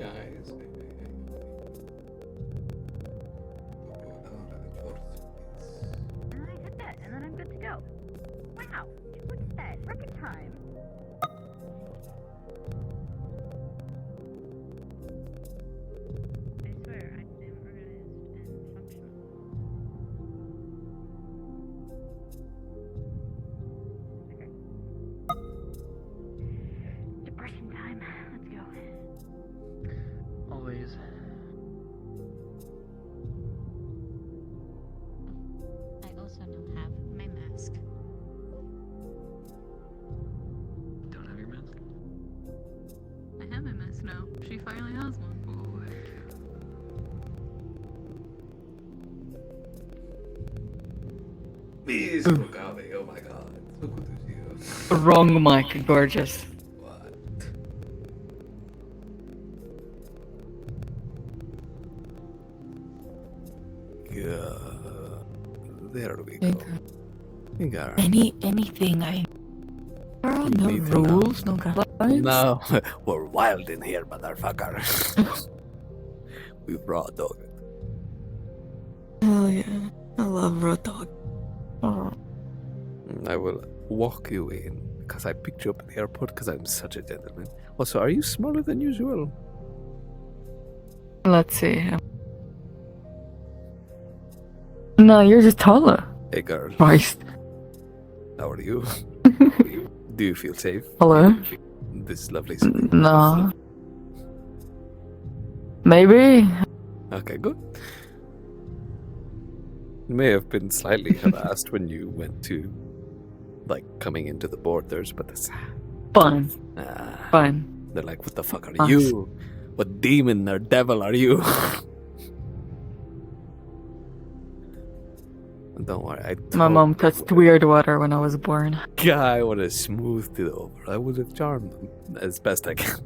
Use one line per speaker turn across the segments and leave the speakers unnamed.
Guys,
And then I hit that, and then I'm good to go. Wow, look at that, record time. I swear, I am organized and functional. Okay. Depression time, let's go.
Always.
I also now have my mask.
Don't have your mask?
I have my mask now. She finally has one. Oh, heck yeah.
please look out me. Oh my god. So good to see you.
Wrong mic, gorgeous.
What? Yeah. There we go. You got it.
Anything I. No
Need to know.
rules, no guidelines.
No, we're wild in here, motherfucker. We raw dog it.
Hell yeah, I love raw dog. Oh.
I will walk you in because I picked you up at the airport because I'm such a gentleman. Also, are you smaller than usual?
Let's see. No, you're just taller.
Hey girl,
Christ.
how are you? Do you feel safe?
Hello?
This lovely city.
No. Maybe?
Okay, good. You may have been slightly harassed when you went to, like, coming into the borders, but that's...
Fine.
Ah,
Fine.
they're like, what the fuck are
Us.
you? What demon or devil are you? Don't worry,
My mom touched weird water when I was born.
I would have smoothed it over. I would have charmed them as best I can.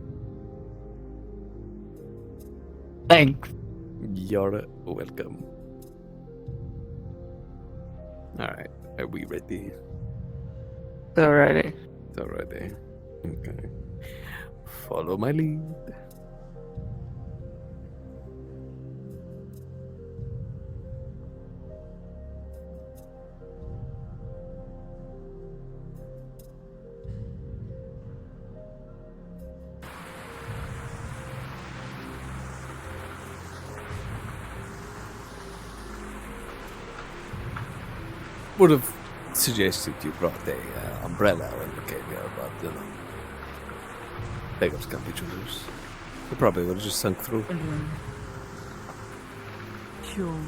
Thanks.
You're welcome. Alright, are we ready?
Alrighty.
Alrighty. Okay. Follow my lead. Would have suggested you brought a umbrella when you came here, but you know, beggars can't be choosers. You probably would have just sunk through.
Sure.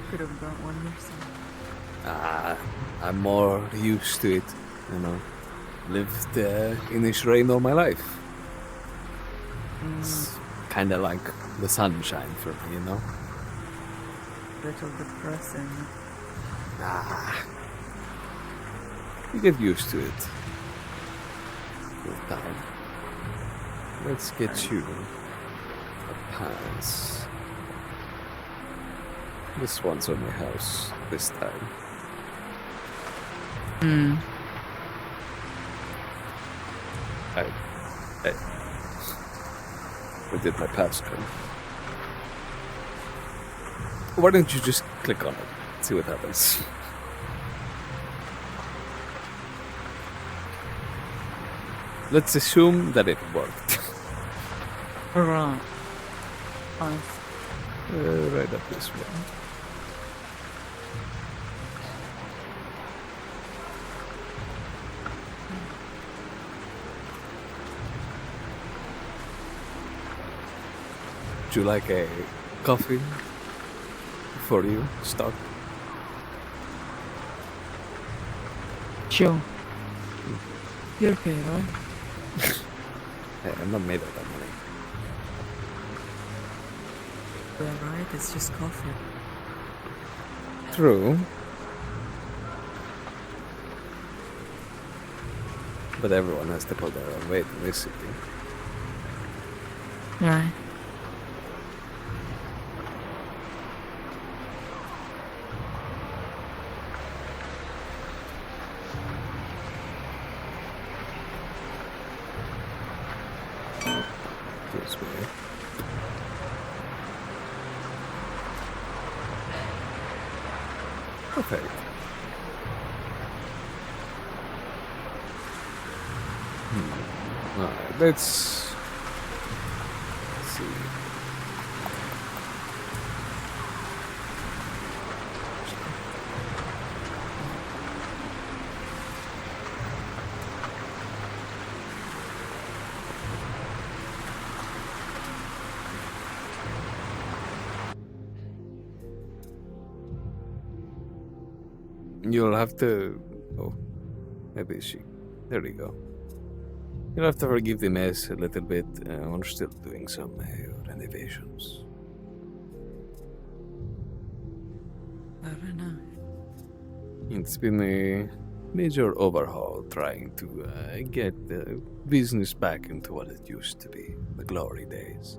Could have brought one yourself.
I'm more used to it, you know. Lived in Israel all my life. It's kind of like the sunshine for me, you know.
Little depressing.
You get used to it with time. Let's get you a pass. This one's on your house this time. I did my passcode. Why don't you just click on it? See what happens. Let's assume that it worked.
Alright. Nice.
Right up this way. Would you like a coffee before you start?
Sure. You're okay, right?
Hey, I'm not made of that money.
Yeah, right. It's just coffee.
True. But everyone has to pull their own weight in this city.
Right.
Excuse me. Perfect. Alright, let's see. You'll have to. Oh, maybe she. There we go. You'll have to forgive the mess a little bit. We're still doing some renovations.
Fair enough.
It's been a major overhaul trying to get the business back into what it used to be, the glory days.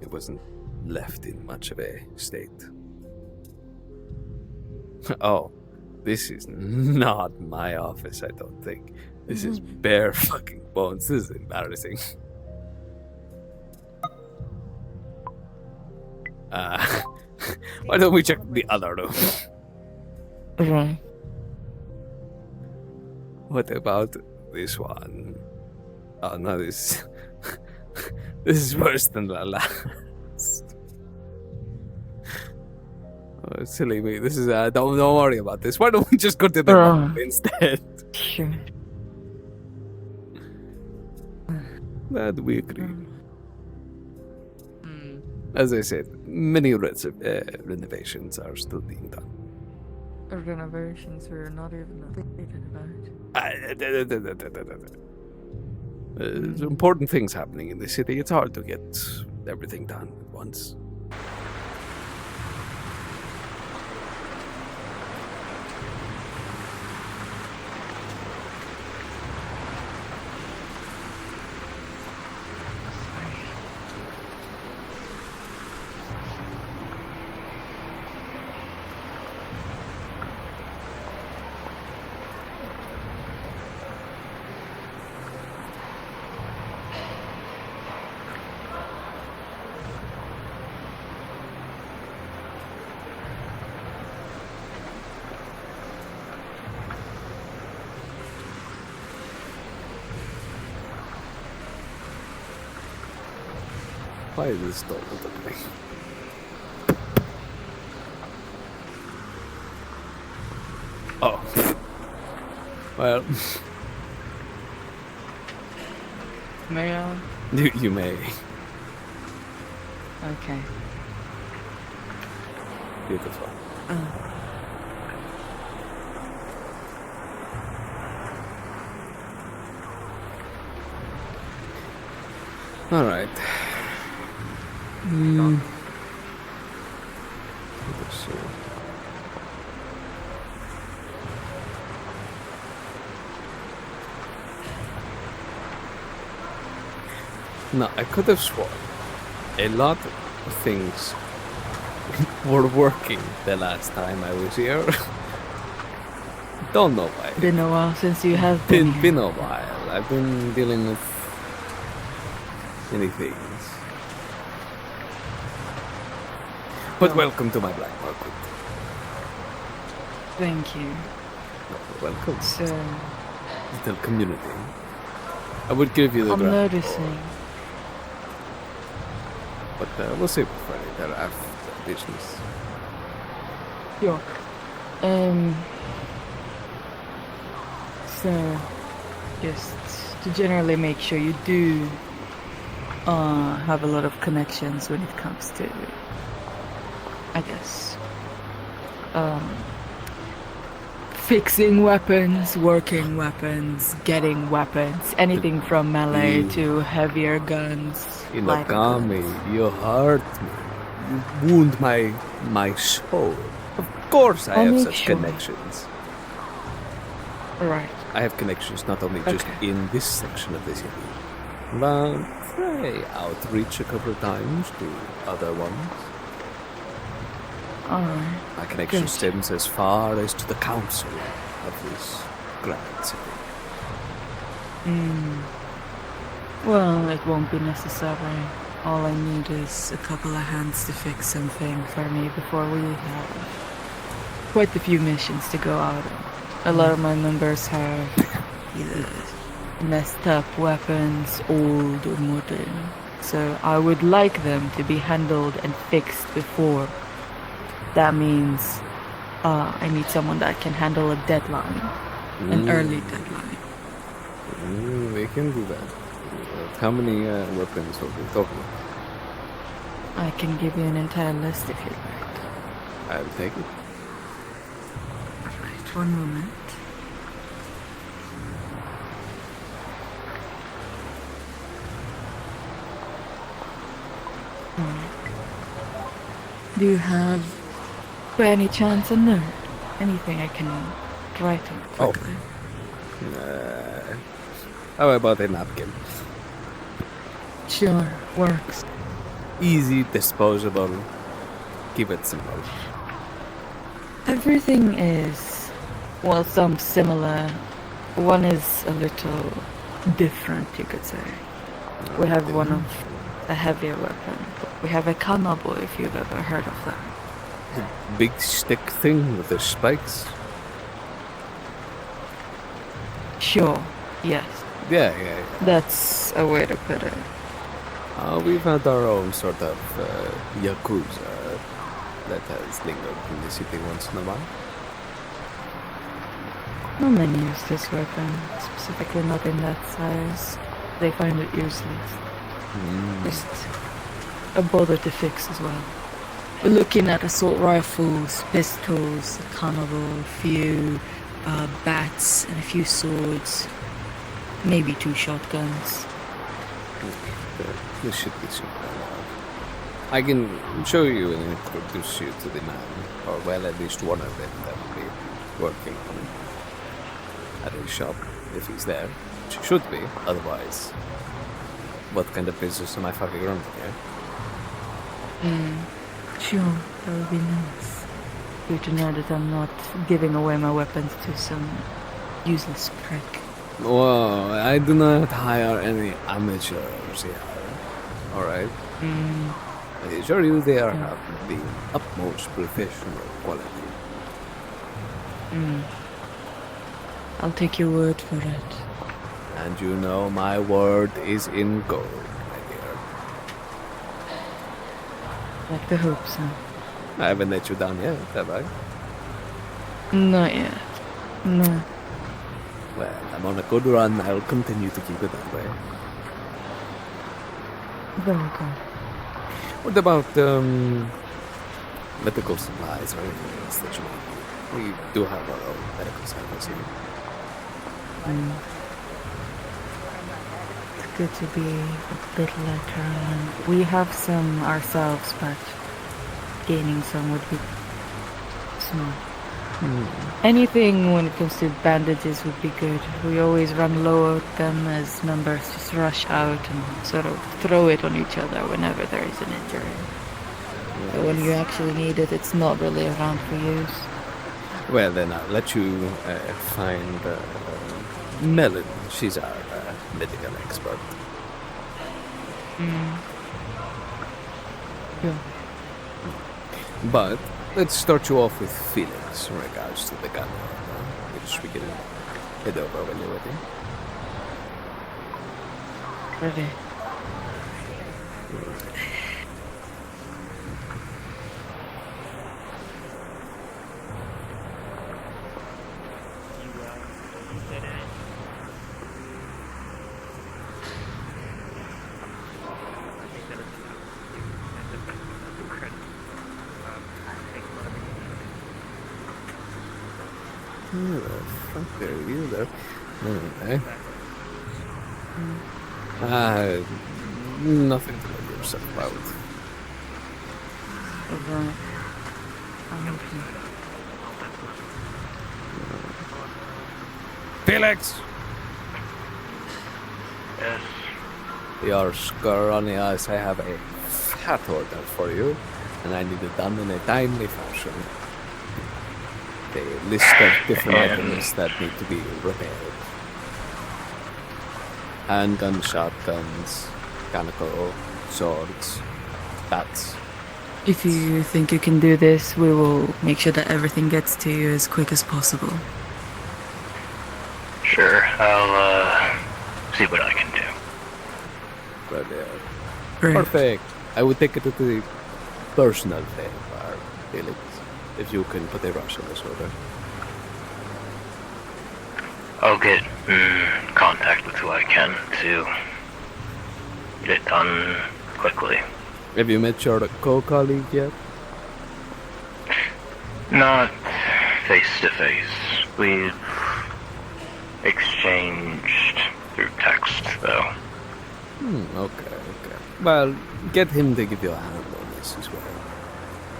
It wasn't left in much of a state. Oh, this is not my office, I don't think. This is bare fucking bones. This is embarrassing. Why don't we check the other room?
Right.
What about this one? Oh no, this this is worse than the last. Oh, silly me. This is don't worry about this. Why don't we just go to the room instead?
Sure.
That we agree. As I said, many renovations are still being done.
Renovations we're not even thinking about.
There's important things happening in the city. It's hard to get everything done at once. Why is this door opening? Oh. Well.
May I?
You may.
Okay.
Beautiful. All right. Let's see. No, I could have sworn a lot of things were working the last time I was here. Don't know why.
Been a while since you have been.
Been a while. I've been dealing with many things. But welcome to my black market.
Thank you.
Welcome.
So,
Little community. I would give you the
I'm
ground
noticing.
floor, but we'll save it for later after business.
Sure. So, just to generally make sure you do have a lot of connections when it comes to, I guess, fixing weapons, working weapons, getting weapons, anything from melee to heavier guns.
Inagami, you hurt me. You wound my soul. Of course I
I'll
have
make
such
sure.
connections.
Right.
I have connections not only just
Okay.
in this section of the city, but I outreach a couple of times to other ones.
Alright.
My connection
Good.
stems as far as to the council of this grand city.
Well, it won't be necessary. All I need is a couple of hands to fix something for me before we have quite a few missions to go out on. A lot of my members have either messed up weapons, old or modern. So I would like them to be handled and fixed before. That means I need someone that can handle a deadline, an early deadline.
We can do that. How many weapons are we talking about?
I can give you an entire list if you'd like.
I'll take it.
Right, one moment. Do you have, by any chance, a note? Anything I can write on quickly?
How about a napkin?
Sure, works.
Easy, disposable. Keep it simple.
Everything is, well, some similar. One is a little different, you could say. We have one of a heavier weapon. We have a kanabo, if you've ever heard of that.
The big stick thing with the spikes?
Sure, yes.
Yeah.
That's a way to put it.
We've had our own sort of yakuza that has lingered in the city once in a while.
No men use this weapon, specifically not in that size. They find it useless. Just a bother to fix as well. We're looking at assault rifles, pistols, a carnival, a few bats, and a few swords. Maybe 2 shotguns.
This should be super loud. I can show you and introduce you to the man, or well, at least one of them that will be working on it at his shop, if he's there, which he should be, otherwise, what kind of business am I fucking running here?
Sure, that would be nice. You to know that I'm not giving away my weapons to some useless prick.
Whoa, I do not hire any amateurs here, alright? I assure you they are of the utmost professional quality.
I'll take your word for it.
And you know my word is in gold, my dear.
Like the hope so.
I haven't let you down yet, have I?
Not yet. No.
Well, I'm on a good run. I'll continue to keep it that way.
Very good.
What about medical supplies or anything else that you might need? We do have our own medical service here.
It's good to be a bit lighter. And we have some ourselves, but gaining some would be small. Anything when it comes to bandages would be good. We always run low on them as members just rush out and sort of throw it on each other whenever there is an injury. So when you actually need it, it's not really around for use.
Well, then I'll let you find Melon. She's our medical expert.
Yeah.
But let's start you off with Felix in regards to the gun, which we can head over when you're ready.
Ready.
Who the fuck are you there? Okay. Nothing to worry yourself about.
Over. I'm helping.
Felix!
Yes.
Your scrawny eyes, I have a fat order for you, and I need it done in a timely fashion. A list of different items that need to be repaired. handgun, shotguns, mechanical, swords, bats.
If you think you can do this, we will make sure that everything gets to you as quick as possible.
Sure, I'll see what I can do.
Brilliant.
Great.
Perfect. I would take it to the personal favor, Felix, if you can put a rush on this order.
I'll get in contact with who I can to get it done quickly.
Have you met your co-colleague yet?
Not face to face. We've exchanged through text, though.
Okay. Well, get him to give you a hand on this as well.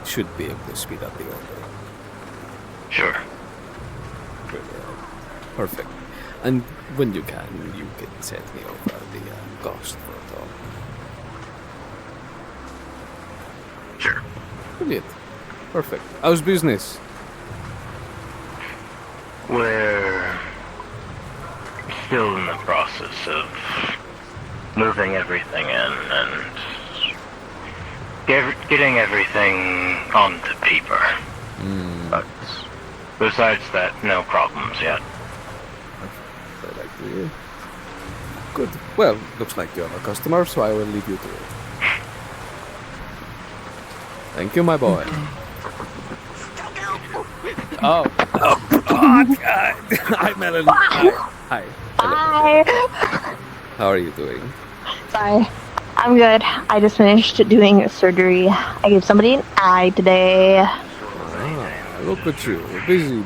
Should be able to speed up the order.
Sure.
Brilliant. Perfect. And when you can send me over the cost for it all.
Sure.
Brilliant. Perfect. How's business?
We're still in the process of moving everything in and getting everything onto paper. But besides that, no problems yet.
I like to hear. Good. Well, looks like you have a customer, so I will leave you to it. Thank you, my boy. Oh, God. Hi, Melanie. Hi.
Hi.
How are you doing?
Sorry. I'm good. I just finished doing surgery. I gave somebody an eye today.
Look at you. Busy.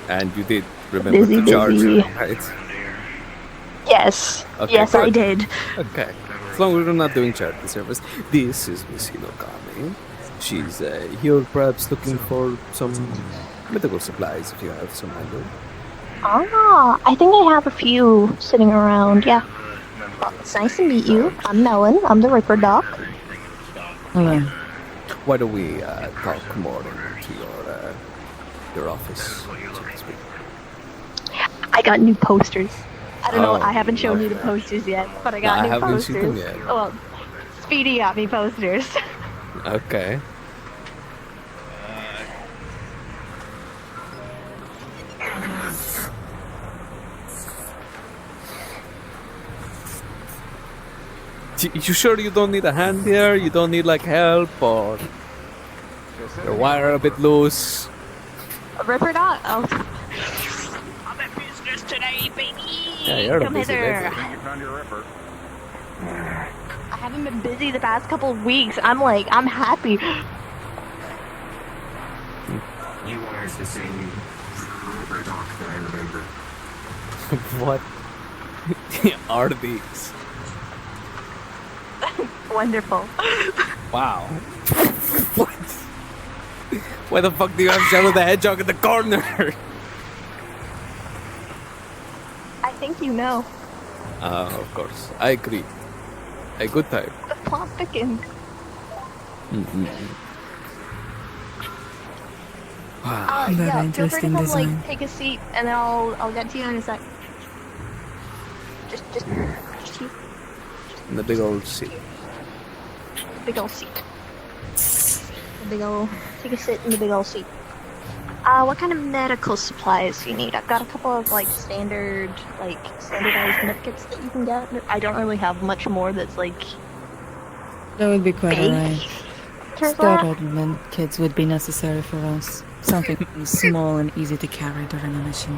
And you did remember
Busy,
the charger,
busy.
right?
Yes.
Okay,
Yes, I
good.
did.
Okay. As long as we're not doing charity service. This is Miss Hinokami. She's here perhaps looking for some medical supplies if you have some handy.
Ah, I think I have a few sitting around. Yeah. Well, it's nice to meet you. I'm Melon. I'm the Ripper Doc.
Hello.
Why don't we talk more into your office, so to speak.
I got new posters. I don't know.
Oh,
I haven't shown you the
okay.
posters yet, but I
No,
got
I
new
haven't
posters.
seen them yet.
Well, Speedy got me posters.
Okay. You sure you don't need a hand here? You don't need like help or your wire a bit loose?
Ripper Doc. Oh. I'm in business today, baby.
Yeah, you're
Come
a busy
hither.
lady.
I haven't been busy the past couple of weeks. I'm happy.
You are the same Ripper Doc that I remember.
What are these?
Wonderful.
Wow. What? Why the fuck do you have Shadow the Hedgehog in the corner?
I think you know.
Of course. I agree. A good time.
The plot thickens.
Wow.
Very
Yeah, feel free to
interesting
come,
design.
take a seat, and then I'll get to you in a sec. Just you.
The big old seat.
Big old seat. Take a sit in the big old seat. What kind of medical supplies do you need? I've got a couple of standardized medkits that you can get. I don't really have much more that's
That would be quite
base.
alright. Startup kits would be necessary for us. Something small and easy to carry during a mission.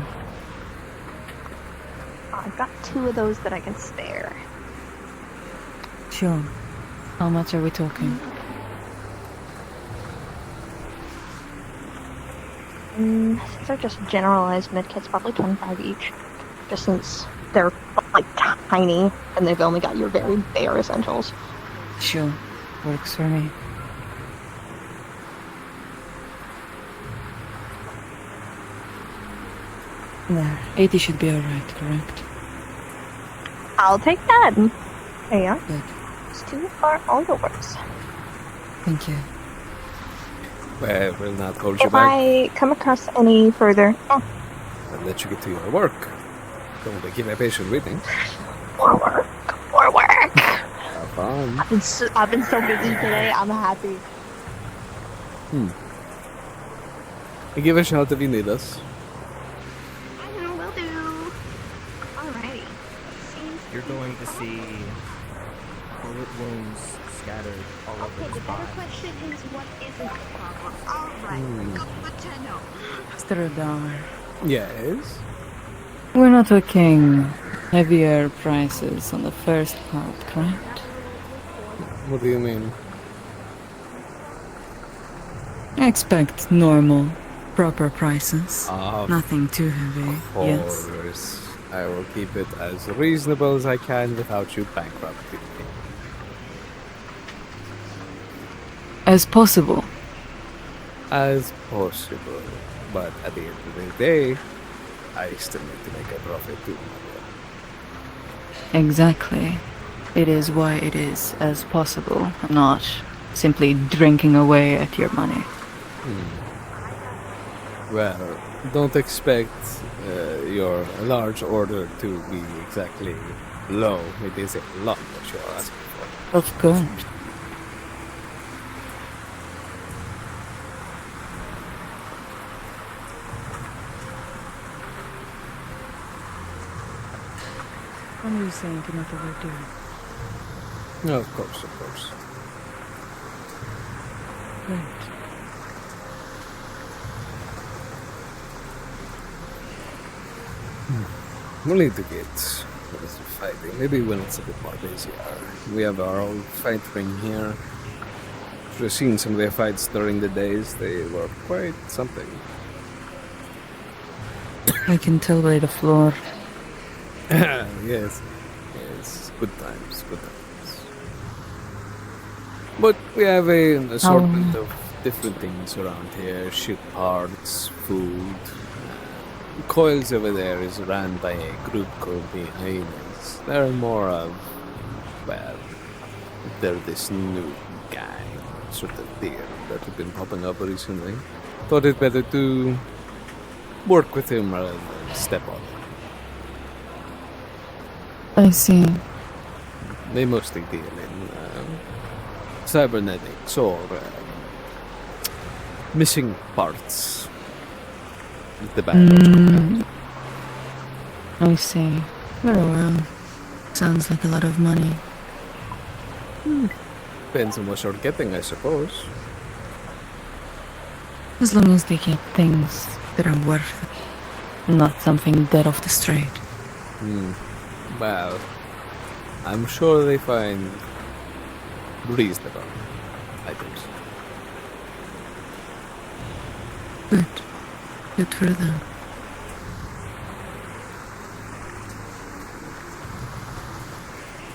I've got 2 of those that I can spare.
Sure. How much are we talking?
Since they're just generalized medkits, probably 25 each. Just since they're tiny and they've only got your very bare essentials.
Sure. Works for me. There. 80 should be alright, correct?
I'll take that. There you are.
Good.
These 2 are all yours.
Thank you.
Well, will not hold you
If
back.
I come across any further...
I'll let you get to your work. Don't want to keep my patient waiting.
More work. More work.
Have fun.
I've been so busy today. I'm happy.
Give a shout if you need us.
Will do. Alrighty.
You're going to see bullet wounds scattered all over
Okay,
the
the better
spot.
question is what isn't the problem? Alright, good to know.
Mr. Adar,
Yes.
we're not talking heavier prices on the first part, correct?
What do you mean?
I expect normal, proper prices.
Of
Nothing too heavy. Yes.
course. I will keep it as reasonable as I can without you bankrupting me.
As possible.
As possible. But at the end of the day, I still need to make a profit too.
Exactly. It is why it is as possible, not simply drinking away at your money.
Well, don't expect your large order to be exactly low. It is a lot that you're asking for.
Of course. What are you saying to not overdo?
No, of course, of course.
Right.
We'll need to get what is it, fighting. Maybe when it's a bit more busier. We have our own fight ring here. Should have seen some of their fights during the days. They were quite something.
I can tell by the floor.
Yes. Yes. Good times. Good times. But we have an assortment of different things around here. Ship parts, food. Coils over there is run by a group called the Hyenas. They're more of, well, they're this new guy, sort of deer that have been popping up recently. Thought it better to work with him rather than step on him.
I see.
They mostly deal in cybernetics or missing parts. The bad.
I see. Very well. Sounds like a lot of money.
Depends on what you're getting, I suppose.
As long as they get things that are worth it. Not something dead off the street.
Well, I'm sure they find reasonable items.
Good. Good for them.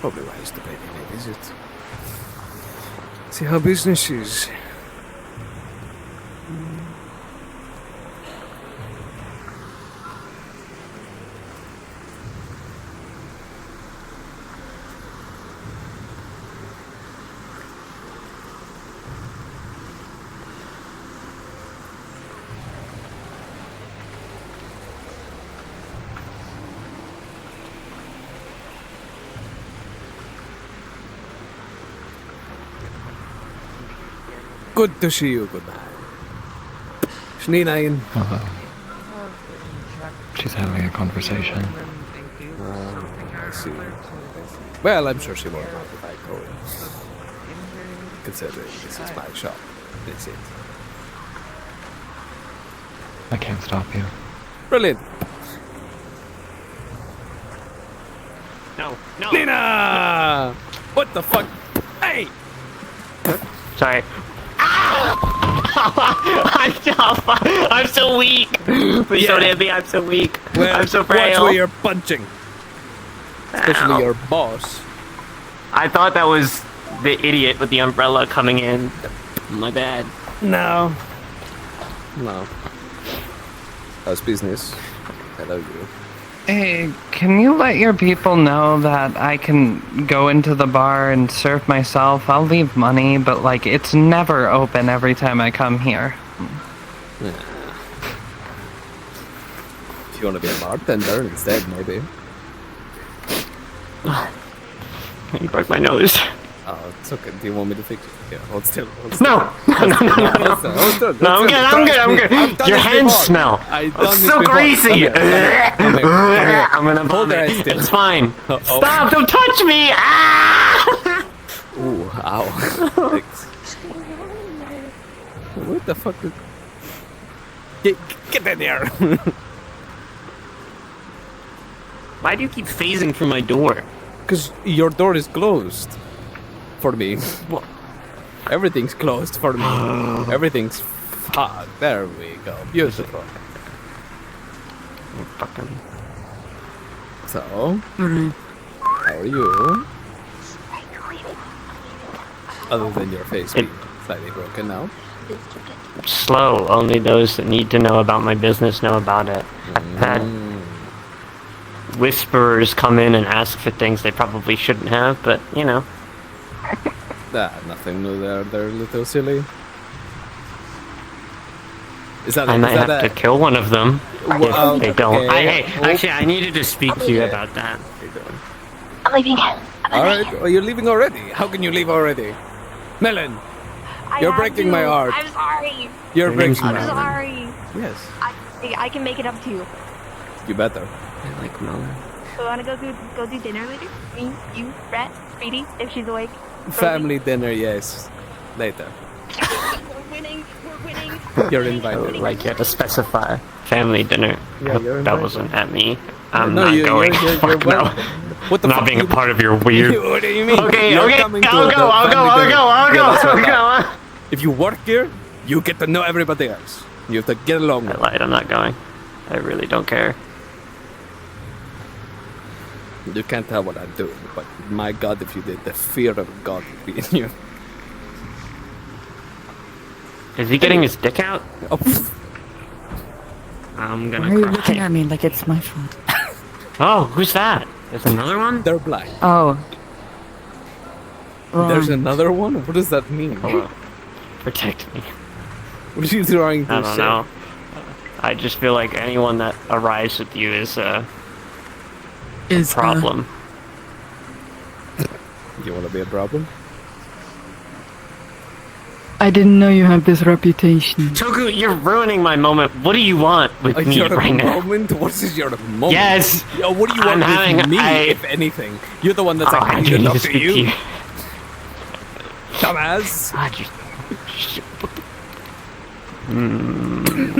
Probably wise to pay them a visit. See how business is. Good to see you, good night. Schneenein.
Hello. She's having a conversation.
I see. Well, I'm sure she won't mind if I go in. Considering this is my shop. That's it.
I can't stop you.
Brilliant.
No.
Nina! What the fuck? Hey!
Sorry. I'm so weak. Please don't hit me. I'm so weak.
Well,
I'm so
watch
frail.
where you're punching. Especially
Ow.
your boss.
I thought that was the idiot with the umbrella coming in. My bad.
No. No. How's business? Hello, you.
Hey, can you let your people know that I can go into the bar and serve myself? I'll leave money, but like it's never open every time I come here.
If you want to be a bartender instead, maybe.
You broke my nose.
Oh, it's okay. Do you want me to fix it? Yeah, hold still.
No, no, no, no, no. No, I'm good. Your hands smell. It's so greasy. I'm gonna vomit. It's fine. Stop! Don't touch me! Ah!
Ooh, ow. What the fuck? Get in there!
Why do you keep phasing through my door?
Because your door is closed. For me.
What?
Everything's closed for me. Everything's fucked. There we go. Beautiful.
Fucking.
So, how are you? Other than your face being slightly broken now.
Slow. Only those that need to know about my business know about it. I've had whisperers come in and ask for things they probably shouldn't have, but you know.
Nothing new there, little silly.
I might have to kill one of them if they don't.
Okay.
Actually, I needed to speak to you about that.
I'm leaving.
Alright, well, you're leaving already. How can you leave already? Melon! You're breaking my heart.
I'm sorry.
You're breaking my
I'm
heart.
sorry.
Yes.
I can make it up to you.
You better.
I like Melon.
So wanna go do dinner later? Me, you, Brett, Speedy, if she's awake.
Family dinner, yes. Later.
We're winning.
You're invited.
Like you had to specify family dinner.
Yeah, you're
That
invited.
wasn't at me. I'm
No,
not
you're
going.
well-
No.
What the
Not
fuck
being a
you-
part of your weird.
What do you mean?
Okay,
You're
okay.
coming to
I'll
the
go.
family dinner. Yeah, that's what I
I'll
thought.
go.
If you work here, you get to know everybody else. You have to get along
I
with.
lied. I'm not going. I really don't care.
You can't tell what I'm doing, but my God, if you did, the fear of God would be in you.
Is he getting his dick out?
Oh,
I'm
Why
gonna
are you
cry.
looking at me like it's my fault?
Oh, who's that? There's another one?
they're blind.
Oh.
There's
Wrong.
another one? What does that mean?
Hold on. Protect me.
What are you trying to
I don't
say?
know. I just feel like anyone that arrives with you is a problem.
You want to be a problem?
I didn't know you have this reputation.
Toku, you're ruining my moment. What do you want with me
Your
right now?
moment? What is your moment?
Yes!
Yo, what do you
I'm
want with
having-
me,
I-
if anything? You're the one that's
Oh,
like,
I
I
need
need
to
to talk
speak
to
to
you.
you.
Dumbass.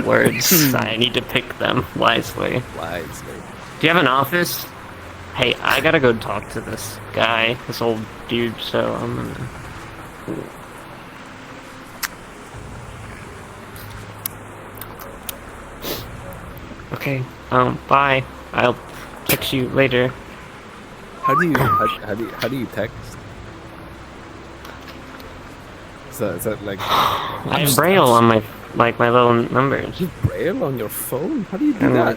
Words. I need to pick them wisely.
Wisely.
Do you have an office? Hey, I gotta go talk to this guy, this old dude, so I'm gonna... Okay, bye. I'll text you later.
How do you text? Is that like
I have Braille on my little numbers.
you braille on your phone? How do you do
And,
that?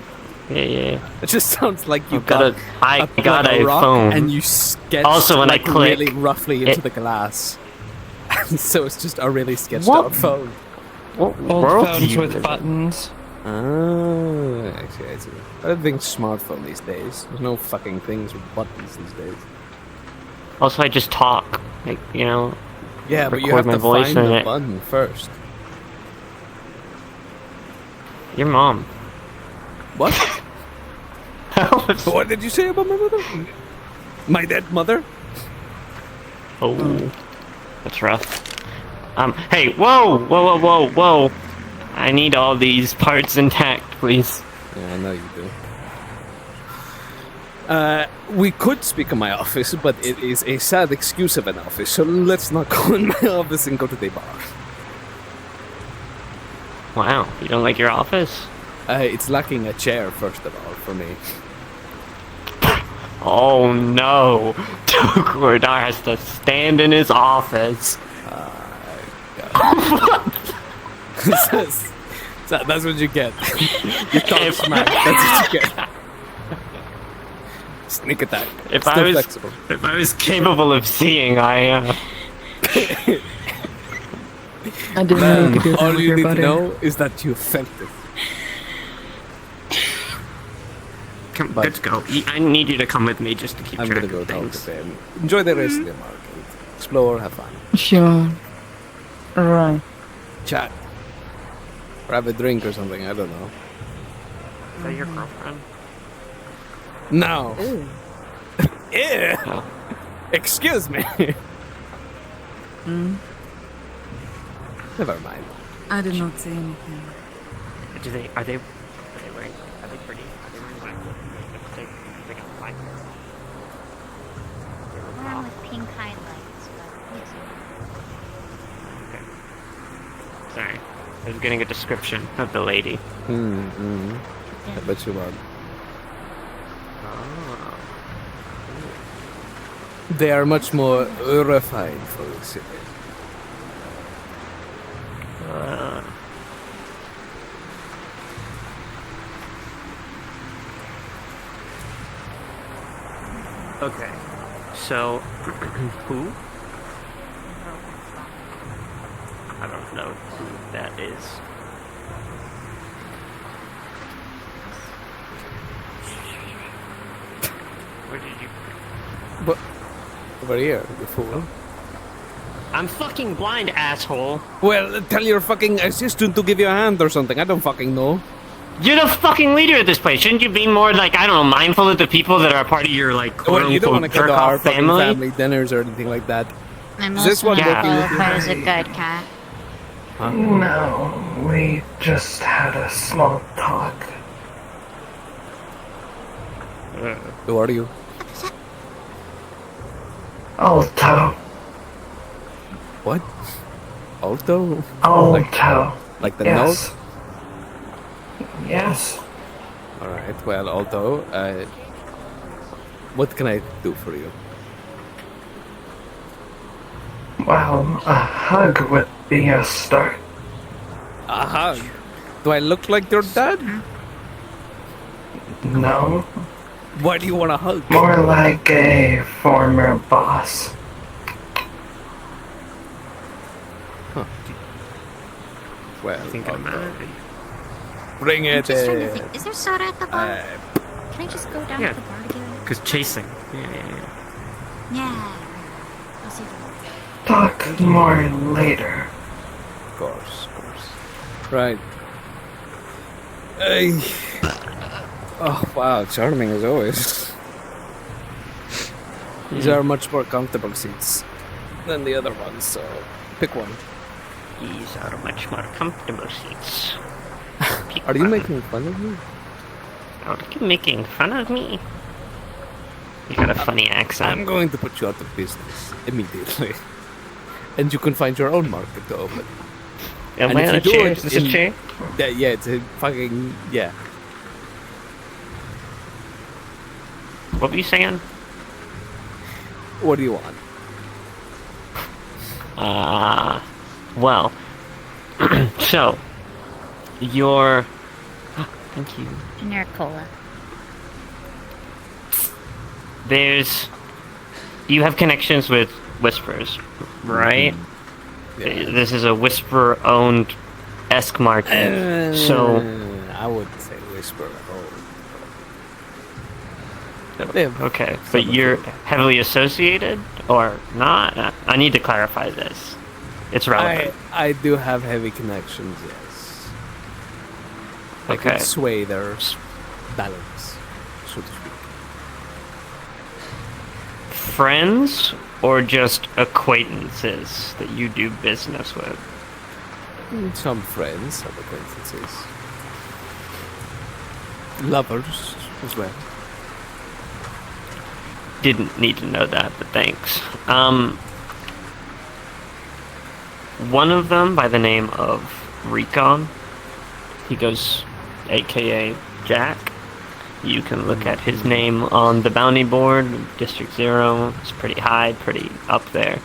Yeah.
It just sounds like you
I've got I got a
rock
phone.
and you sketch
Also, when I
like
click,
really roughly into
it-
the glass. So it's just a really sketched
What?
out phone.
What
Old
world do
phones
you
with
live in?
buttons.
Oh, I see. Everything's smartphone these days. There's no fucking things with buttons these days.
Also, I just talk. Like, you know.
Yeah, but you
record
have
my
to
voice
find
in
the
it.
button first.
Your mom.
What? What did you say about my mother? My dead mother?
Oh, that's rough. Hey, whoa! I need all these parts intact, please.
Yeah, I know you do. We could speak in my office, but it is a sad excuse of an office, so let's not go in my office and go to the bar.
Wow, you don't like your office?
It's lacking a chair, first of all, for me.
Oh no! Tokurdar has to stand in his office.
That's what you get. You talk smack, that's what you get. Sneak attack.
If
Still
I was
flexible.
if I was capable of seeing,
I didn't know you could do that
All
with
you
your
need
butter.
to know is that you felt it.
let's go. I need you to come with me just to keep
I'm
track
gonna go
of
talk
things.
to them. Enjoy the rest of the market. Explore, have fun.
Sure. Right.
Chat. Or have a drink or something, I don't know.
Is that your girlfriend?
No.
Ew.
Ew.
Oh.
Excuse me.
Mm.
Never mind.
I did not see anything.
Are they wearing? Are they pretty? Are they wearing black? They got black hair.
One with pink highlights, but it's
Okay. Sorry, I was getting a description of the lady.
I bet you are.
Oh.
They are much more refined for the city.
Okay, so who? I don't know who that is. Where did you?
But over here, you fool.
I'm fucking blind, asshole.
Well, tell your fucking assistant to give you a hand or something. I don't fucking know.
You're the fucking leader of this place. Shouldn't you be more like, I don't know, mindful of the people that are part of your like quote
Well, you don't want to
unquote
go to our
jerk-off
fucking
family?
family dinners or anything like that.
I'm
Is this
also
what
not
working with
qualified
you?
as a guide cat.
Huh?
No, we just had a small talk.
Who are you?
Alto.
What? Alto?
Alto.
Like the
Yes.
note?
Yes.
Alright, well, Alto, what can I do for you?
Well, a hug would be a start.
A hug? Do I look like your dad?
No,
Why do you want a hug?
more like a former boss.
Well,
Thinking about
Alto,
it.
bring
I'm
it
just trying to
in.
think. Is there soda at the bar? Can I just go down
yeah.
to the bar to get it?
Because chasing. Yeah.
Yeah. I'll see you.
Talk more later.
Of course. Right. Hey. Oh, wow, charming as always. These are much more comfortable seats than the other ones, so pick one.
These are much more comfortable seats.
Are you making fun of me?
Are you making fun of me? You got a funny accent.
I'm going to put you out of business immediately. And you can find your own market to open.
Am
And
I
if
on
you
a
do
chair?
it
Is this a
in-
chair?
Yeah, it's a fucking, yeah.
What were you saying?
What do you want?
Well, so, your... Thank you.
Generic cola.
You have connections with Whispers, right?
Yeah.
This is a Whisper-owned-esque market, so...
I wouldn't say whisper.
Okay, but you're heavily associated, or not? I need to clarify this. It's relevant.
I do have heavy connections, yes. I
Okay.
can sway their balance, so to speak.
Friends, or just acquaintances that you do business with?
Some friends, some acquaintances. Lovers as well.
Didn't need to know that, but thanks. One of them by the name of Recon. He goes AKA Jack. You can look at his name on the bounty board, District 0. It's pretty high, pretty up there.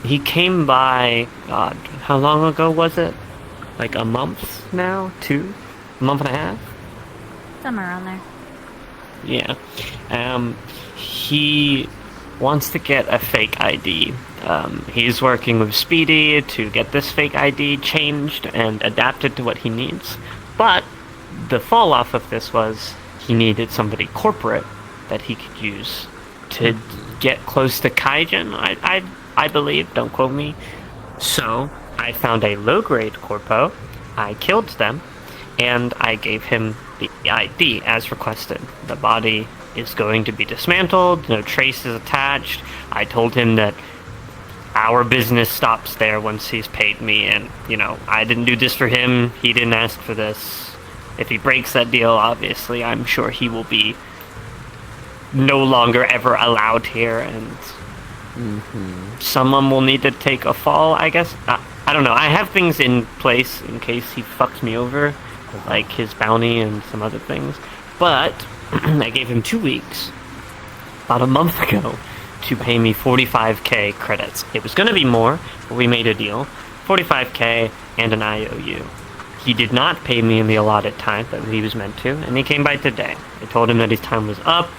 He came by, God, how long ago was it? Like a month now? 2? A month and a half?
Somewhere around there.
Yeah. He wants to get a fake ID. He's working with Speedy to get this fake ID changed and adapted to what he needs. But the fall off of this was he needed somebody corporate that he could use to get close to Kaijin, I believe, don't quote me. So I found a low-grade corpo, I killed them, and I gave him the ID as requested. The body is going to be dismantled, no traces attached. I told him that our business stops there once he's paid me, and, you know, I didn't do this for him, he didn't ask for this. If he breaks that deal, obviously, I'm sure he will be no longer ever allowed here, and someone will need to take a fall, I guess. I don't know, I have things in place in case he fucks me over, like his bounty and some other things, but I gave him 2 weeks, about a month ago, to pay me 45k credits. It was going to be more, but we made a deal. 45k and an IOU. He did not pay me in the allotted time that he was meant to, and he came by today. I told him that his time was up,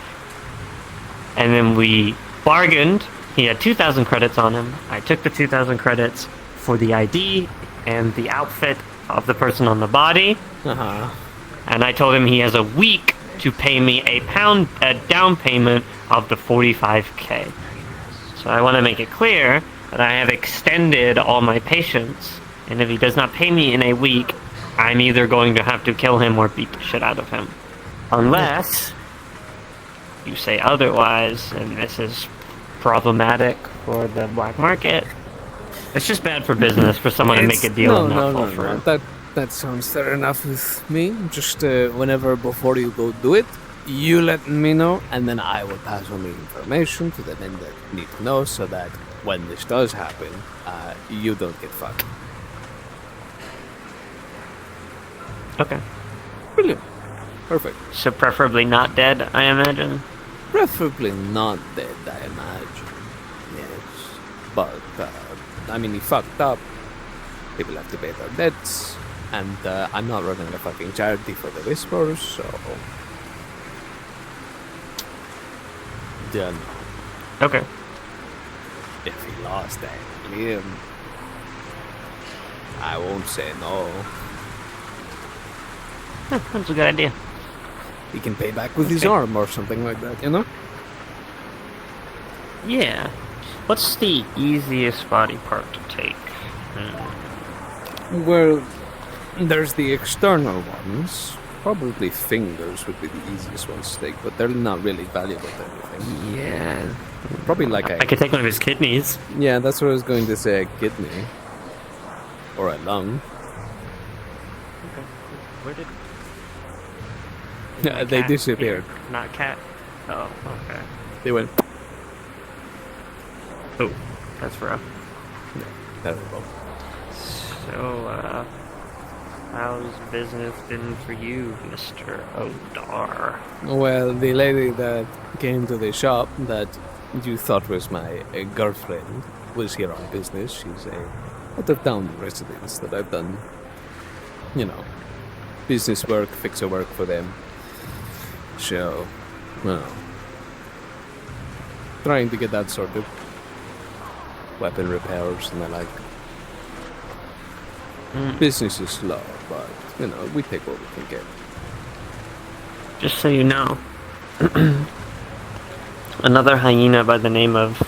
and then we bargained. He had 2,000 credits on him. I took the 2,000 credits for the ID and the outfit of the person on the body. And I told him he has a week to pay me a down payment of the 45k. So I want to make it clear that I have extended all my patience, and if he does not pay me in a week, I'm either going to have to kill him or beat the shit out of him. Unless you say otherwise, and this is problematic for the black market. It's just bad for business for someone to make a deal and not fall through.
That sounds fair enough with me. Just whenever before you go do it, you let me know, and then I will pass on the information to the men that need to know, so that when this does happen, you don't get fucked.
Okay.
Brilliant. Perfect.
So preferably not dead, I imagine?
Preferably not dead, I imagine. Yes. But, I mean, he fucked up. People have to pay their debts. And I'm not running a fucking charity for the Whispers, so... Done.
Okay.
If he lost that limb, I won't say no.
That's a good idea.
He can pay back with his arm or something like that, you know?
Yeah. What's the easiest body part to take?
Well, there's the external ones. Probably fingers would be the easiest ones to take, but they're not really valuable to anything.
Yeah.
Probably like
I could take one of his kidneys.
Yeah, that's what I was going to say, a kidney. Or a lung.
Okay. Where did...
Yeah, they disappeared.
Here? Not cat? Oh, okay.
They went...
Oh, that's rough.
Yeah, terrible.
So, how's business been for you, Mr. Odar?
Well, the lady that came to the shop that you thought was my girlfriend was here on business. She's a out-of-town resident that I've done, you know, business work, fixer work for them. So, well, trying to get that sorted. Weapon repairs and the like. Business is slow, but, you know, we take what we can get.
Just so you know, another hyena by the name of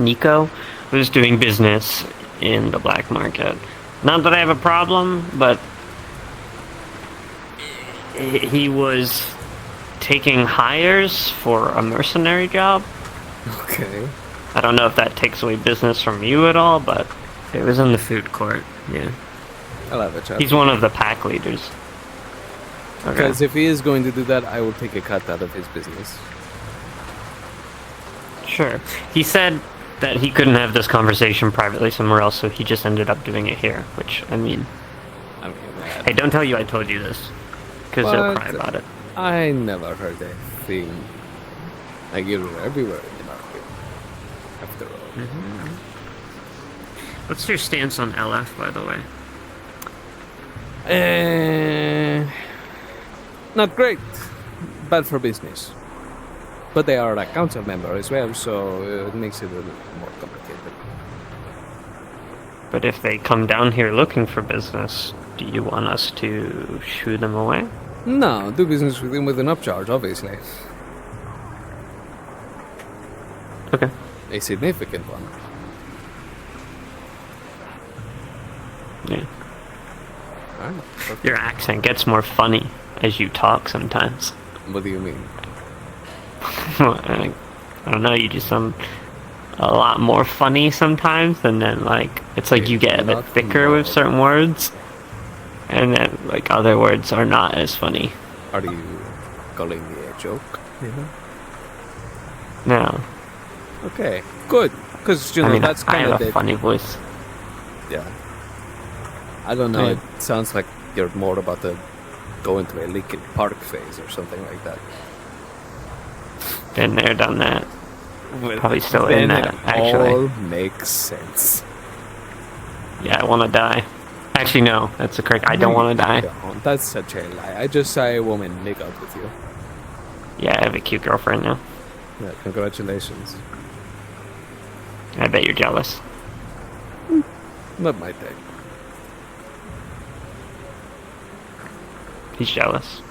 Nico was doing business in the black market. Not that I have a problem, but he was taking hires for a mercenary job.
Okay.
I don't know if that takes away business from you at all, but it was in the food court, yeah.
I'll have a chat.
He's one of the pack leaders. Okay.
Because if he is going to do that, I will take a cut out of his business.
Sure. He said that he couldn't have this conversation privately somewhere else, so he just ended up doing it here, which, I mean... Hey, don't tell you I told you this, because he'll cry about it.
I never heard a thing. Like, you're everywhere in the market, after all.
What's your stance on LF, by the way?
Not great. Bad for business. But they are a council member as well, so it makes it a little more complicated.
But if they come down here looking for business, do you want us to shoo them away?
No, do business with him with an upcharge, obviously.
Okay.
A significant one.
Yeah.
Alright.
Your accent gets more funny as you talk sometimes.
What do you mean?
I don't know, you just sound a lot more funny sometimes, and then like it's like you get a bit thicker with certain words, and then like other words are not as funny.
Are you calling me a joke?
No.
Okay, good. Because you know that's
I
kind
have
of
a funny voice.
Yeah. I don't know.
Yeah.
It sounds like you're more about to go into a Linkin Park phase or something like that.
Been there, done that. Probably still
Then
in that,
it
actually.
all makes sense.
Yeah, I want to die. Actually, no, that's the correct. I don't want to die.
No, that's such a lie. I just saw a woman make out with you.
Yeah, I have a cute girlfriend now.
Yeah, congratulations.
I bet you're jealous.
Not my thing.
He's jealous.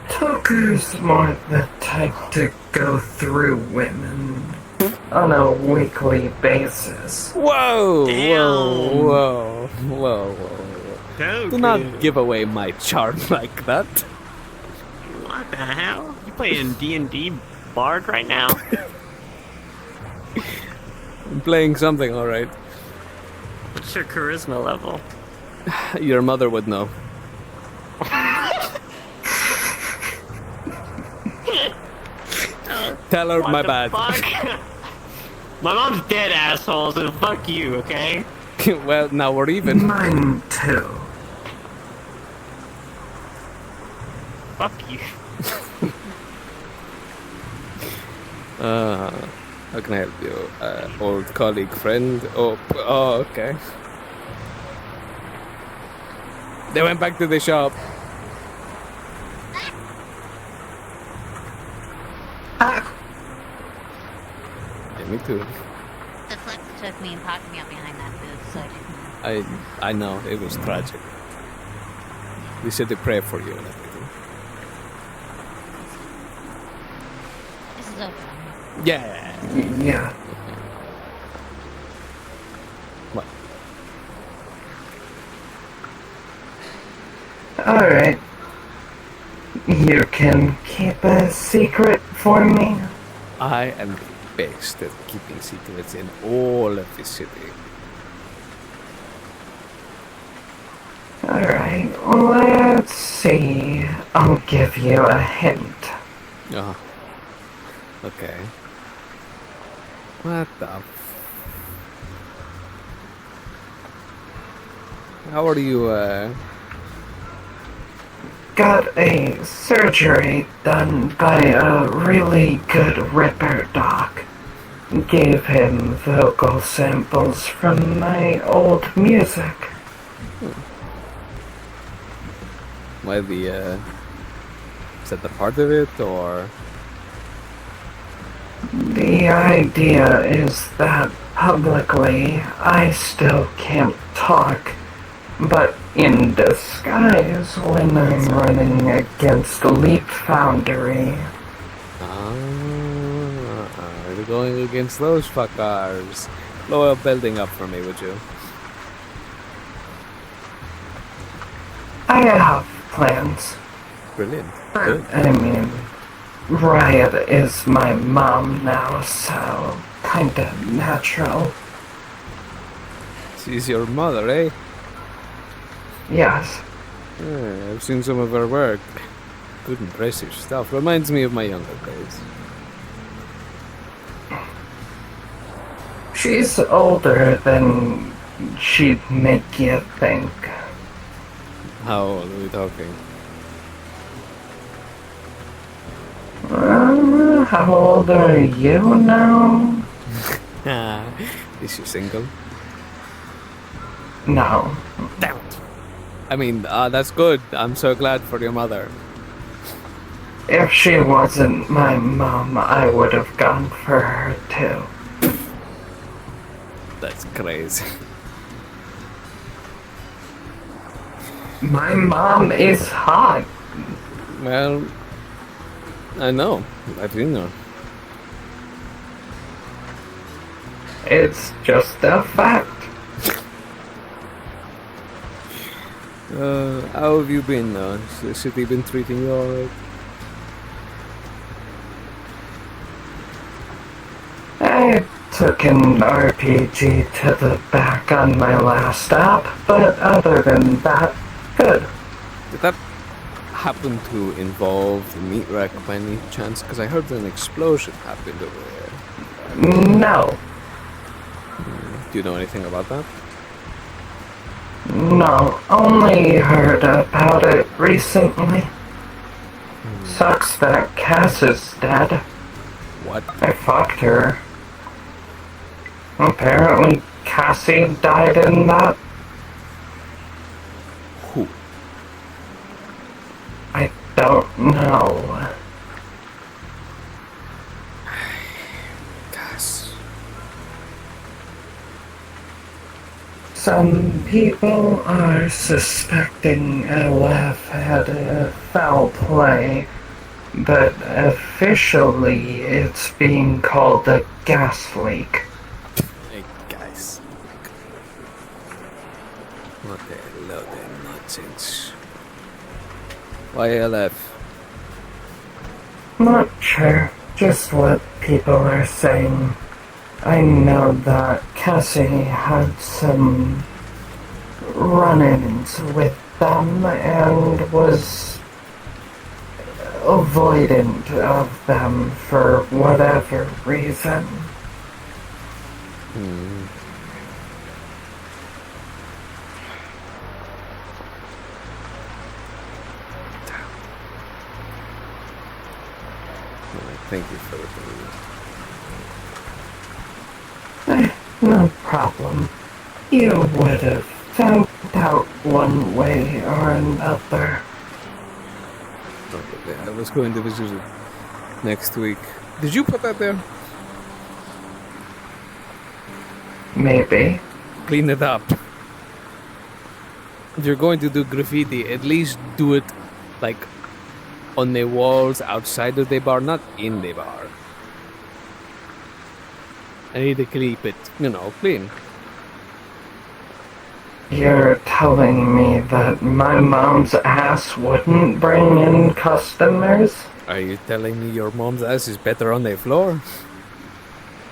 Tucker's more the type to go through women on a weekly basis.
Whoa!
Damn.
Whoa! Do not give away my charm like that.
What the hell? You playing D&D Bard right now?
I'm playing something, alright.
What's your charisma level?
Your mother would know. Tell her my bad.
Fuck? My mom's dead, asshole, so fuck you, okay?
Well, now we're even.
Mine too.
Fuck you.
How can I help you? Old colleague, friend? Oh, okay. They went back to the shop. Yeah, me too.
The flex took me and popped me up behind that booth, so
I know, it was tragic. We said to pray for you and everything.
this is over.
Yeah.
Yeah.
What?
Alright. You can keep a secret for me?
I am the best at keeping secrets in all of the city.
Alright, let's see. I'll give you a hint.
Oh. Okay. What the How are you,
Got a surgery done by a really good ripper doc. Gave him vocal samples from my old music.
Why the, is that the part of it, or?
The idea is that publicly I still can't talk, but in disguise when I'm running against Leap Foundry.
You're going against those fuckers. Blow a building up for me, would you?
I have plans.
Brilliant. Good.
I mean, Riot is my mom now, so kinda natural.
She's your mother, eh?
Yes.
Yeah, I've seen some of her work. Good, impressive stuff. Reminds me of my younger days.
She's older than she'd make you think.
How old are we talking?
How old are you now?
Is she single?
No.
Damn it. I mean, that's good. I'm so glad for your mother.
If she wasn't my mom, I would have gone for her too.
That's crazy.
My mom is hot.
Well, I know. I've seen her.
It's just a fact.
How have you been? Has the city been treating you alright?
I took an RPG to the back on my last stop, but other than that, good.
Did that happen to involve the meat rack by any chance? Because I heard an explosion happened over there.
No.
Do you know anything about that?
No, only heard about it recently. Sucks that Cass is dead.
What?
I fucked her. Apparently Cassie died in that.
Who?
I don't know.
Cass.
Some people are suspecting LF had a foul play, but officially it's being called a gas leak.
Hey guys. What the hell of nonsense? Why LF?
Not sure, just what people are saying. I know that Cassie had some run-ins with them and was avoidant of them for whatever reason.
Thank you for the
No problem. You would have found out one way or another.
I was going to visit it next week. Did you put that there?
Maybe.
Clean it up. If you're going to do graffiti, at least do it like on the walls outside of the bar, not in the bar. I need to keep it, clean.
You're telling me that my mom's ass wouldn't bring in customers?
Are you telling me your mom's ass is better on the floor?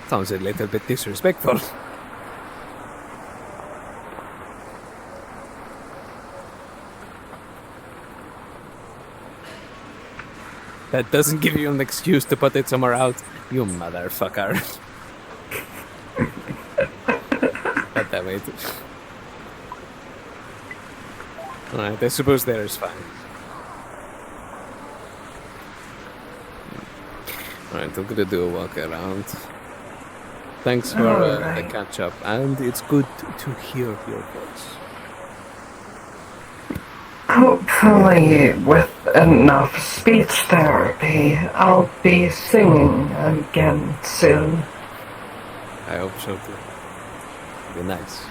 Sounds a little bit disrespectful. That doesn't give you an excuse to put it somewhere else, you motherfucker. God damn it. Alright, I suppose there is fine. Alright, I'm gonna do a walk around. Thanks for the catch up, and it's good to hear your voice.
Hopefully, with enough speech therapy, I'll be singing again soon.
I hope so too. Be nice.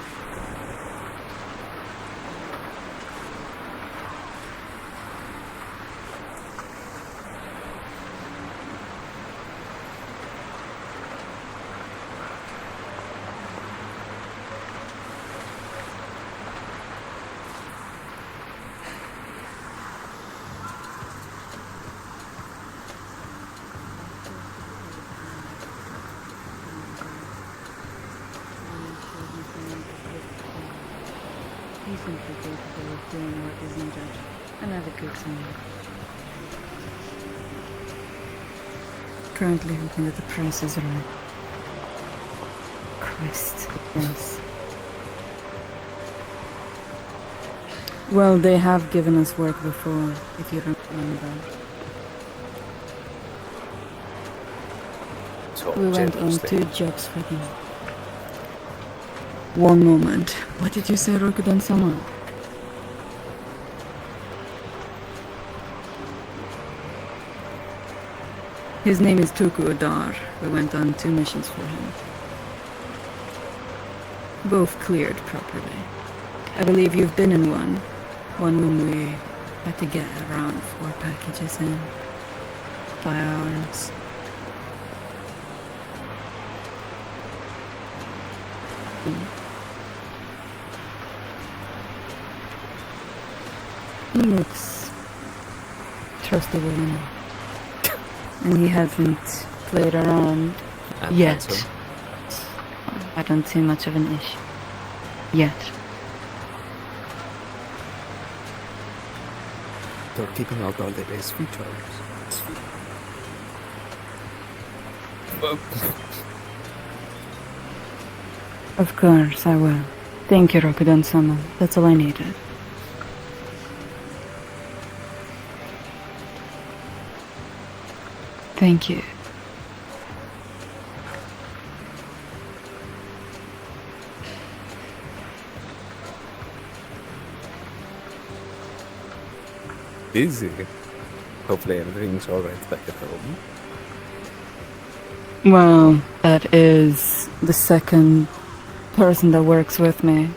He's simply capable of doing what is needed. Another good thing. Currently hoping that the price is right. Christ, yes. Well, they have given us work before, if you remember. We went on 2 jobs for them. One moment. What did you say, Rokudan-sama? His name is Tuku Odar. We went on 2 missions for him. Both cleared properly. I believe you've been in one. One when we had to get around 4 packages in by ours. He looks trustable enough. And he hasn't played around yet. I don't see much of an issue. Yet.
They're keeping out all the base features.
Of course, I will. Thank you, Rokudan-sama. That's all I needed. Thank you.
Busy. Hopefully everything's alright back at home.
Well, that is the second person that works with me.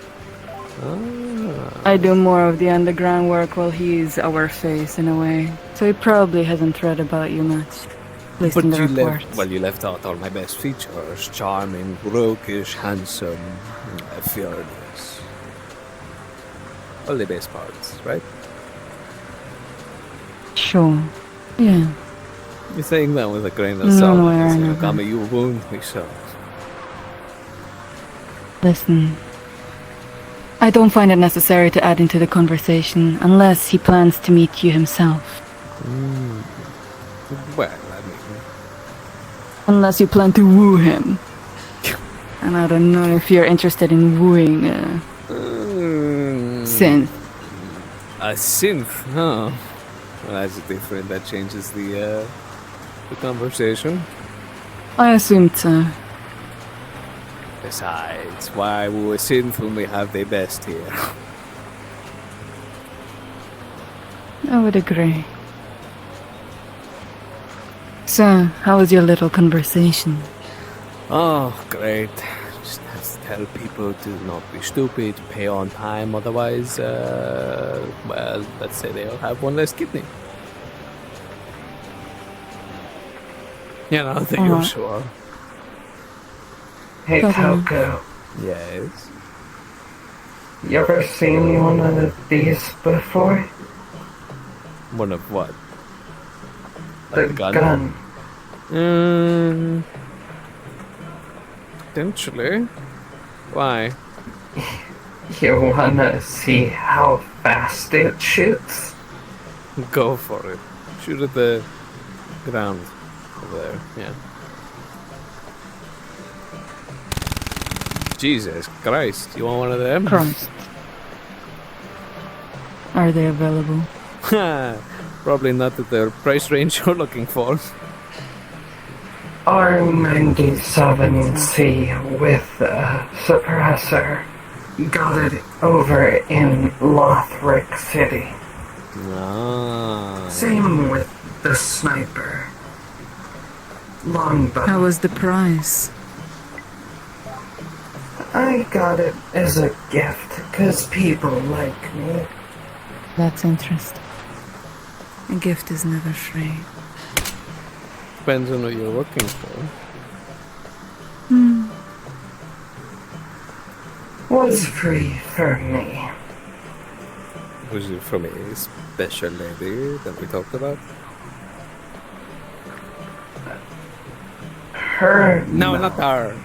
I do more of the underground work while he's our face in a way. So he probably hasn't read about you much. At least in the reports.
You left out all my best features. Charming, roguish, handsome, fearless. All the best parts, right?
Sure. Yeah.
You're saying that with a grain of salt.
No,
you wound me so.
Listen. I don't find it necessary to add into the conversation unless he plans to meet you himself.
Well, I mean...
Unless you plan to woo him. And I don't know if you're interested in wooing a synth.
A synth? Huh. Well, that's different. That changes the conversation.
I assumed so.
Besides, why woo a synth when we have the best here?
I would agree. So, how was your little conversation?
Oh, great. Just have to tell people to not be stupid, pay on time, otherwise, well, let's say they'll have one less kidney. You know, the usual.
Hey, Toko.
Yes?
You ever seen one of these before?
One of what?
The gun.
Potentially. Why?
You wanna see how fast it shoots?
Go for it. Shoot at the ground over there, yeah. Jesus Christ, you want one of them?
Christ. Are they available?
Probably not at the price range you're looking for.
R97C with a suppressor. Got it over in Lothric City. Same with the sniper. Longbow.
How was the price?
I got it as a gift, 'cause people like me.
That's interesting. A gift is never free.
Depends on what you're looking for.
Was free for me.
Was it from a special lady that we talked about?
Her?
No, not her.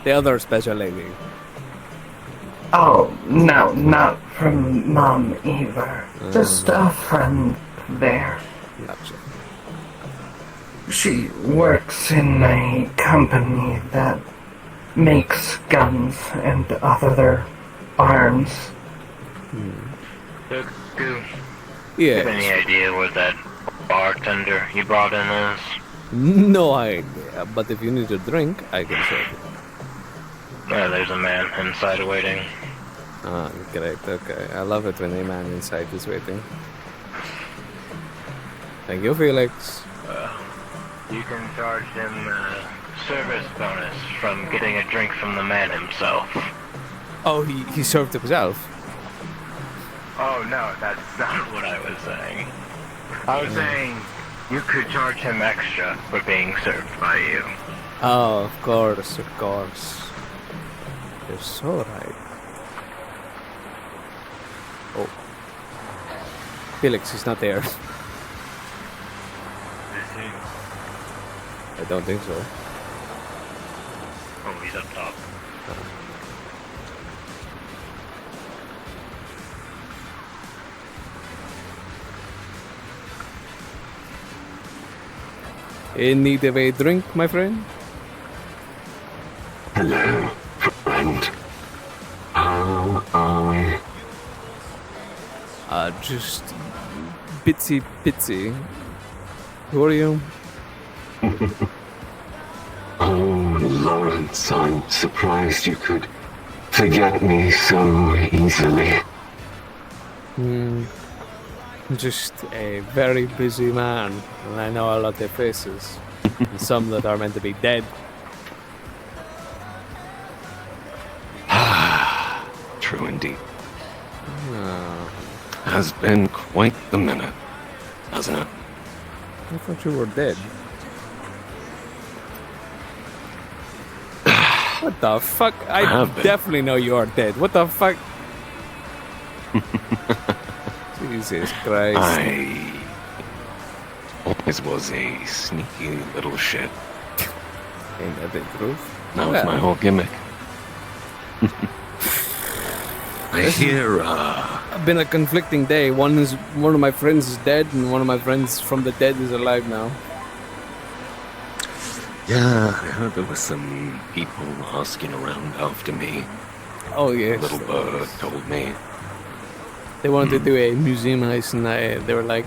The other special lady.
Oh, no, not from Mom either. Just a friend there.
Gotcha.
She works in a company that makes guns and other arms.
Look, do
you
have any idea what that bartender you brought in is?
No idea, but if you need a drink, I can serve you.
Yeah, there's a man inside waiting.
Ah, great, okay. I love it when a man inside is waiting. Thank you, Felix.
You can charge him a service bonus from getting a drink from the man himself.
Oh, he served himself?
Oh no, that's not what I was saying. I was saying you could charge him extra for being served by you.
Oh, of course, of course. You're so right. Oh. Felix is not there.
Is he?
I don't think so.
Oh, he's up top.
In need of a drink, my friend?
Hello, friend. How are we?
Just bitsy bitsy. Who are you?
Oh, Lawrence, I'm surprised you could forget me so easily.
Just a very busy man, and I know a lot of faces. And some that are meant to be dead.
True indeed. Has been quite the minute, hasn't it?
I thought you were dead. What the fuck? I definitely know you are dead. What the fuck? Jesus Christ.
I always was a sneaky little shit.
Ain't that the truth?
That was my whole gimmick. I hear,
I've been a conflicting day. One of my friends is dead, and one of my friends from the dead is alive now.
Yeah, I heard there were some people asking around after me.
Oh yes.
Little bird told me.
They wanted to do a museum heist, and they were like,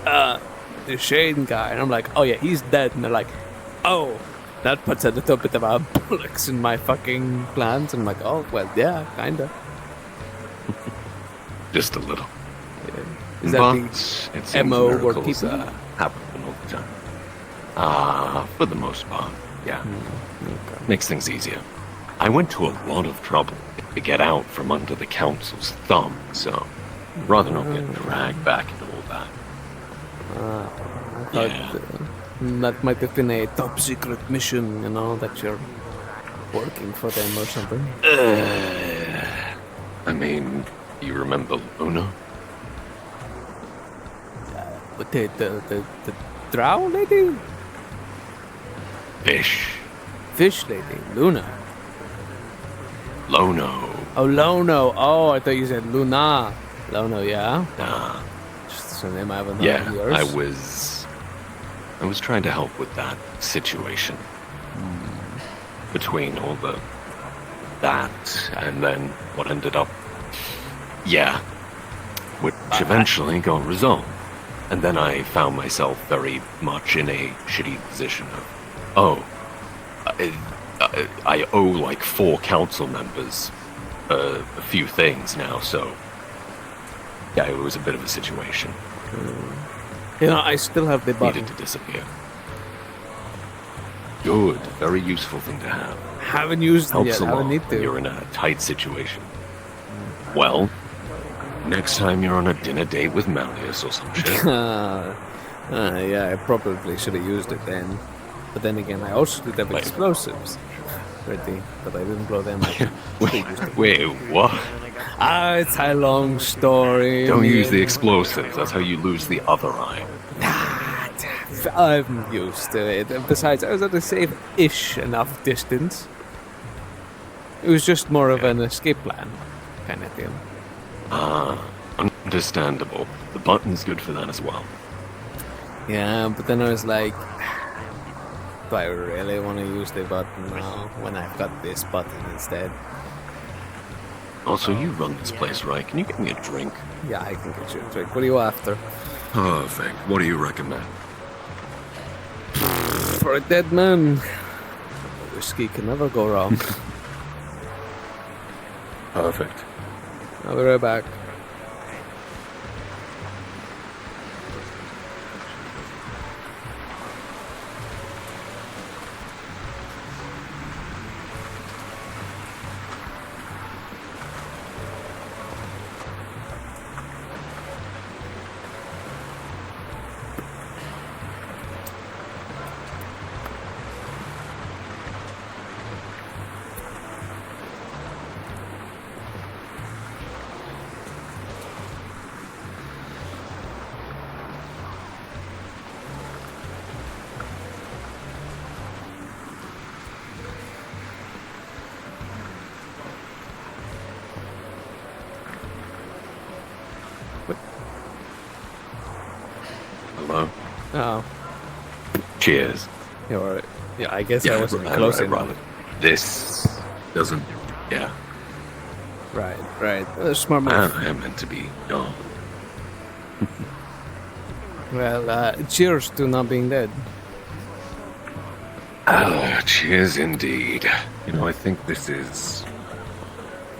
the Shane guy. And I'm like, oh yeah, he's dead. And they're like, oh, that puts a little bit of a bollocks in my fucking plans. And I'm like, oh, well, yeah, kinda.
Just a little.
Yeah. Is that the MO we're keeping?
Happen all the time. For the most part, yeah.
Okay.
Makes things easier. I went to a lot of trouble to get out from under the council's thumb, so rather not get dragged back into all that.
I thought that might have been a top secret mission, you know, that you're working for them or something.
I mean, you remember Luna?
But the drow lady? Fish lady, Luna.
Lono.
Oh, Lono. Oh, I thought you said Luna. Lono, yeah?
Nah.
Just a name I haven't
heard
of yours.
I was trying to help with that situation. Between all that and then what ended up, which eventually got resolved. And then I found myself very much in a shitty position of, I owe like 4 council members a few things now, so yeah, it was a bit of a situation.
You know, I still have the button.
Needed to disappear. Good, very useful thing to have.
Haven't used it yet,
along
I need to.
You're in a tight situation. Well, next time you're on a dinner date with Malleus or some shit.
Yeah, I probably should have used it then. But then again, I also did have explosives ready, but I didn't blow them up.
Wait, what?
It's a long story.
Don't use the explosives, that's how you lose the other eye.
I'm used to it. And besides, I was at a safe-ish enough distance. It was just more of an escape plan kind of deal.
Understandable. The button's good for that as well.
Yeah, but then I was like, do I really want to use the button now when I've got this button instead?
Also, you run this place, right? Can you get me a drink?
Yeah, I can get you a drink. What are you after?
Perfect. What do you recommend?
For a dead man, whiskey can never go wrong.
Perfect.
I'll be right back. Oh.
Cheers.
Yeah, I guess I wasn't close enough.
This doesn't. Yeah.
Right. Smart move.
I am meant to be gone.
Well, cheers to not being dead.
Cheers indeed. You know, I think this is...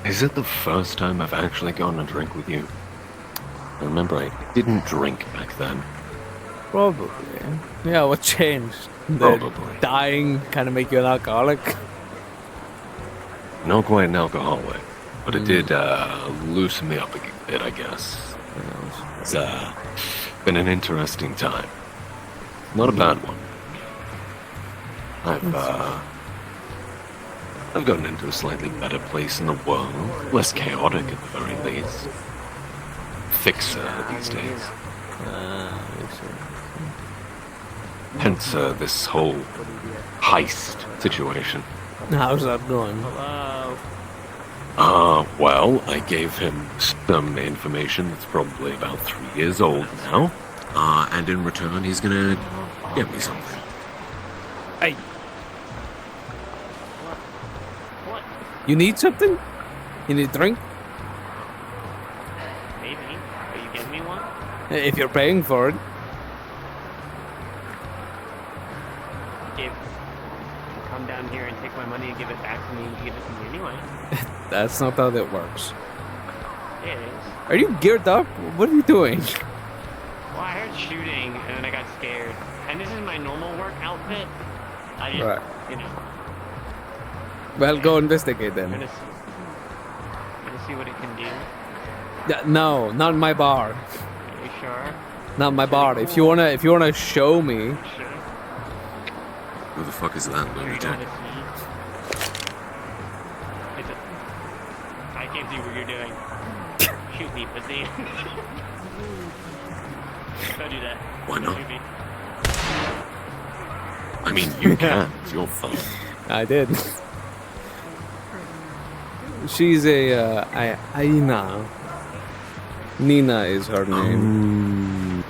Is it the first time I've actually gone and drink with you? I remember I didn't drink back then.
Probably. Yeah, what changed?
Probably.
Dying kind of make you an alcoholic?
Not quite an alcoholic, but it did loosen me up a bit, I guess. It's been an interesting time. Not a bad one. I've gotten into a slightly better place in the world, less chaotic at the very least. Fixer these days. Hence this whole heist situation.
How's that going?
Well, I gave him some information that's probably about 3 years old now. And in return, he's gonna get me something.
Hey. You need something? You need a drink?
Maybe. Are you getting me one?
If you're paying for it.
If you come down here and take my money and give it back to me, you give it to me anyway.
That's not how that works.
Yeah, it is.
Are you geared up? What are you doing?
Well, I heard shooting and then I got scared. And this is my normal work outfit. I just,
Right.
you know.
Well, go investigate then.
I'm gonna see what it can do.
Yeah, no, not my bar.
Are you sure?
Not my bar. If you wanna show me.
Sure.
Who the fuck is that lunatic?
I can't see what you're doing. Shoot me, pussy. Don't do that.
Why not?
Shoot me.
I mean, you can. It's your fault.
I did. She's a Aina. Nina is her name.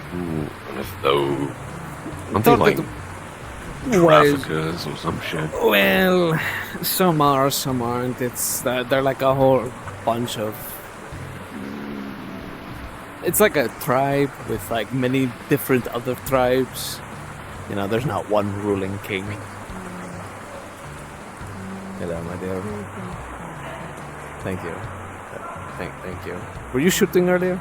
Though, aren't they like traffickers or some shit?
Well, some are, some aren't. They're like a whole bunch of. It's like a tribe with like many different other tribes. You know, there's not one ruling king. Hello, my dear. Thank you. Thank you. Were you shooting earlier?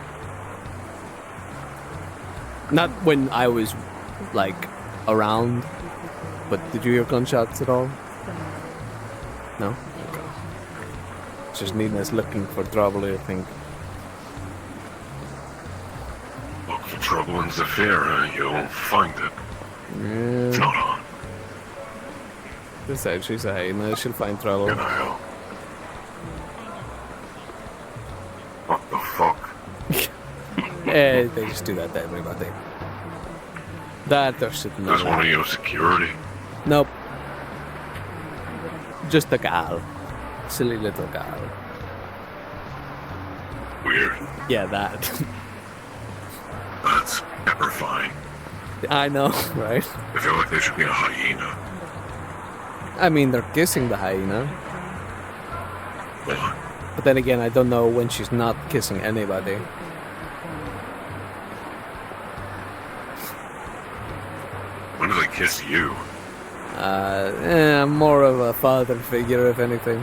Not when I was, like, around, but did you hear gunshots at all? No? Okay. It's just Nina's looking for trouble, I think.
Look for trouble in Zafira, you'll find it.
Yeah.
It's not on.
This side, she's a hyena, she'll find trouble.
What the fuck?
They just do that to everybody. That they're sitting there.
There's one of your security.
Nope. Just a gal. Silly little gal.
Weird.
Yeah, that.
That's terrifying.
I know, right?
I feel like there should be a hyena.
I mean, they're kissing the hyena.
What?
But then again, I don't know when she's not kissing anybody.
When do they kiss you?
More of a father figure, if anything.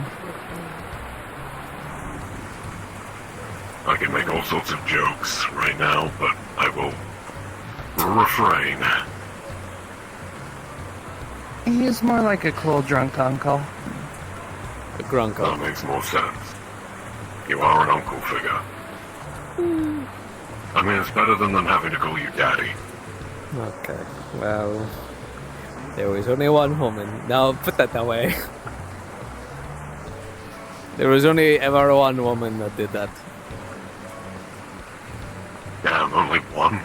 I can make all sorts of jokes right now, but I will refrain.
He is more like a cool drunk uncle.
A grunk
That makes more sense. You are an uncle figure. I mean, it's better than them having to call you daddy.
Okay, well, there was only one woman. No, put that way. There was only ever one woman that did that.
Damn, only one?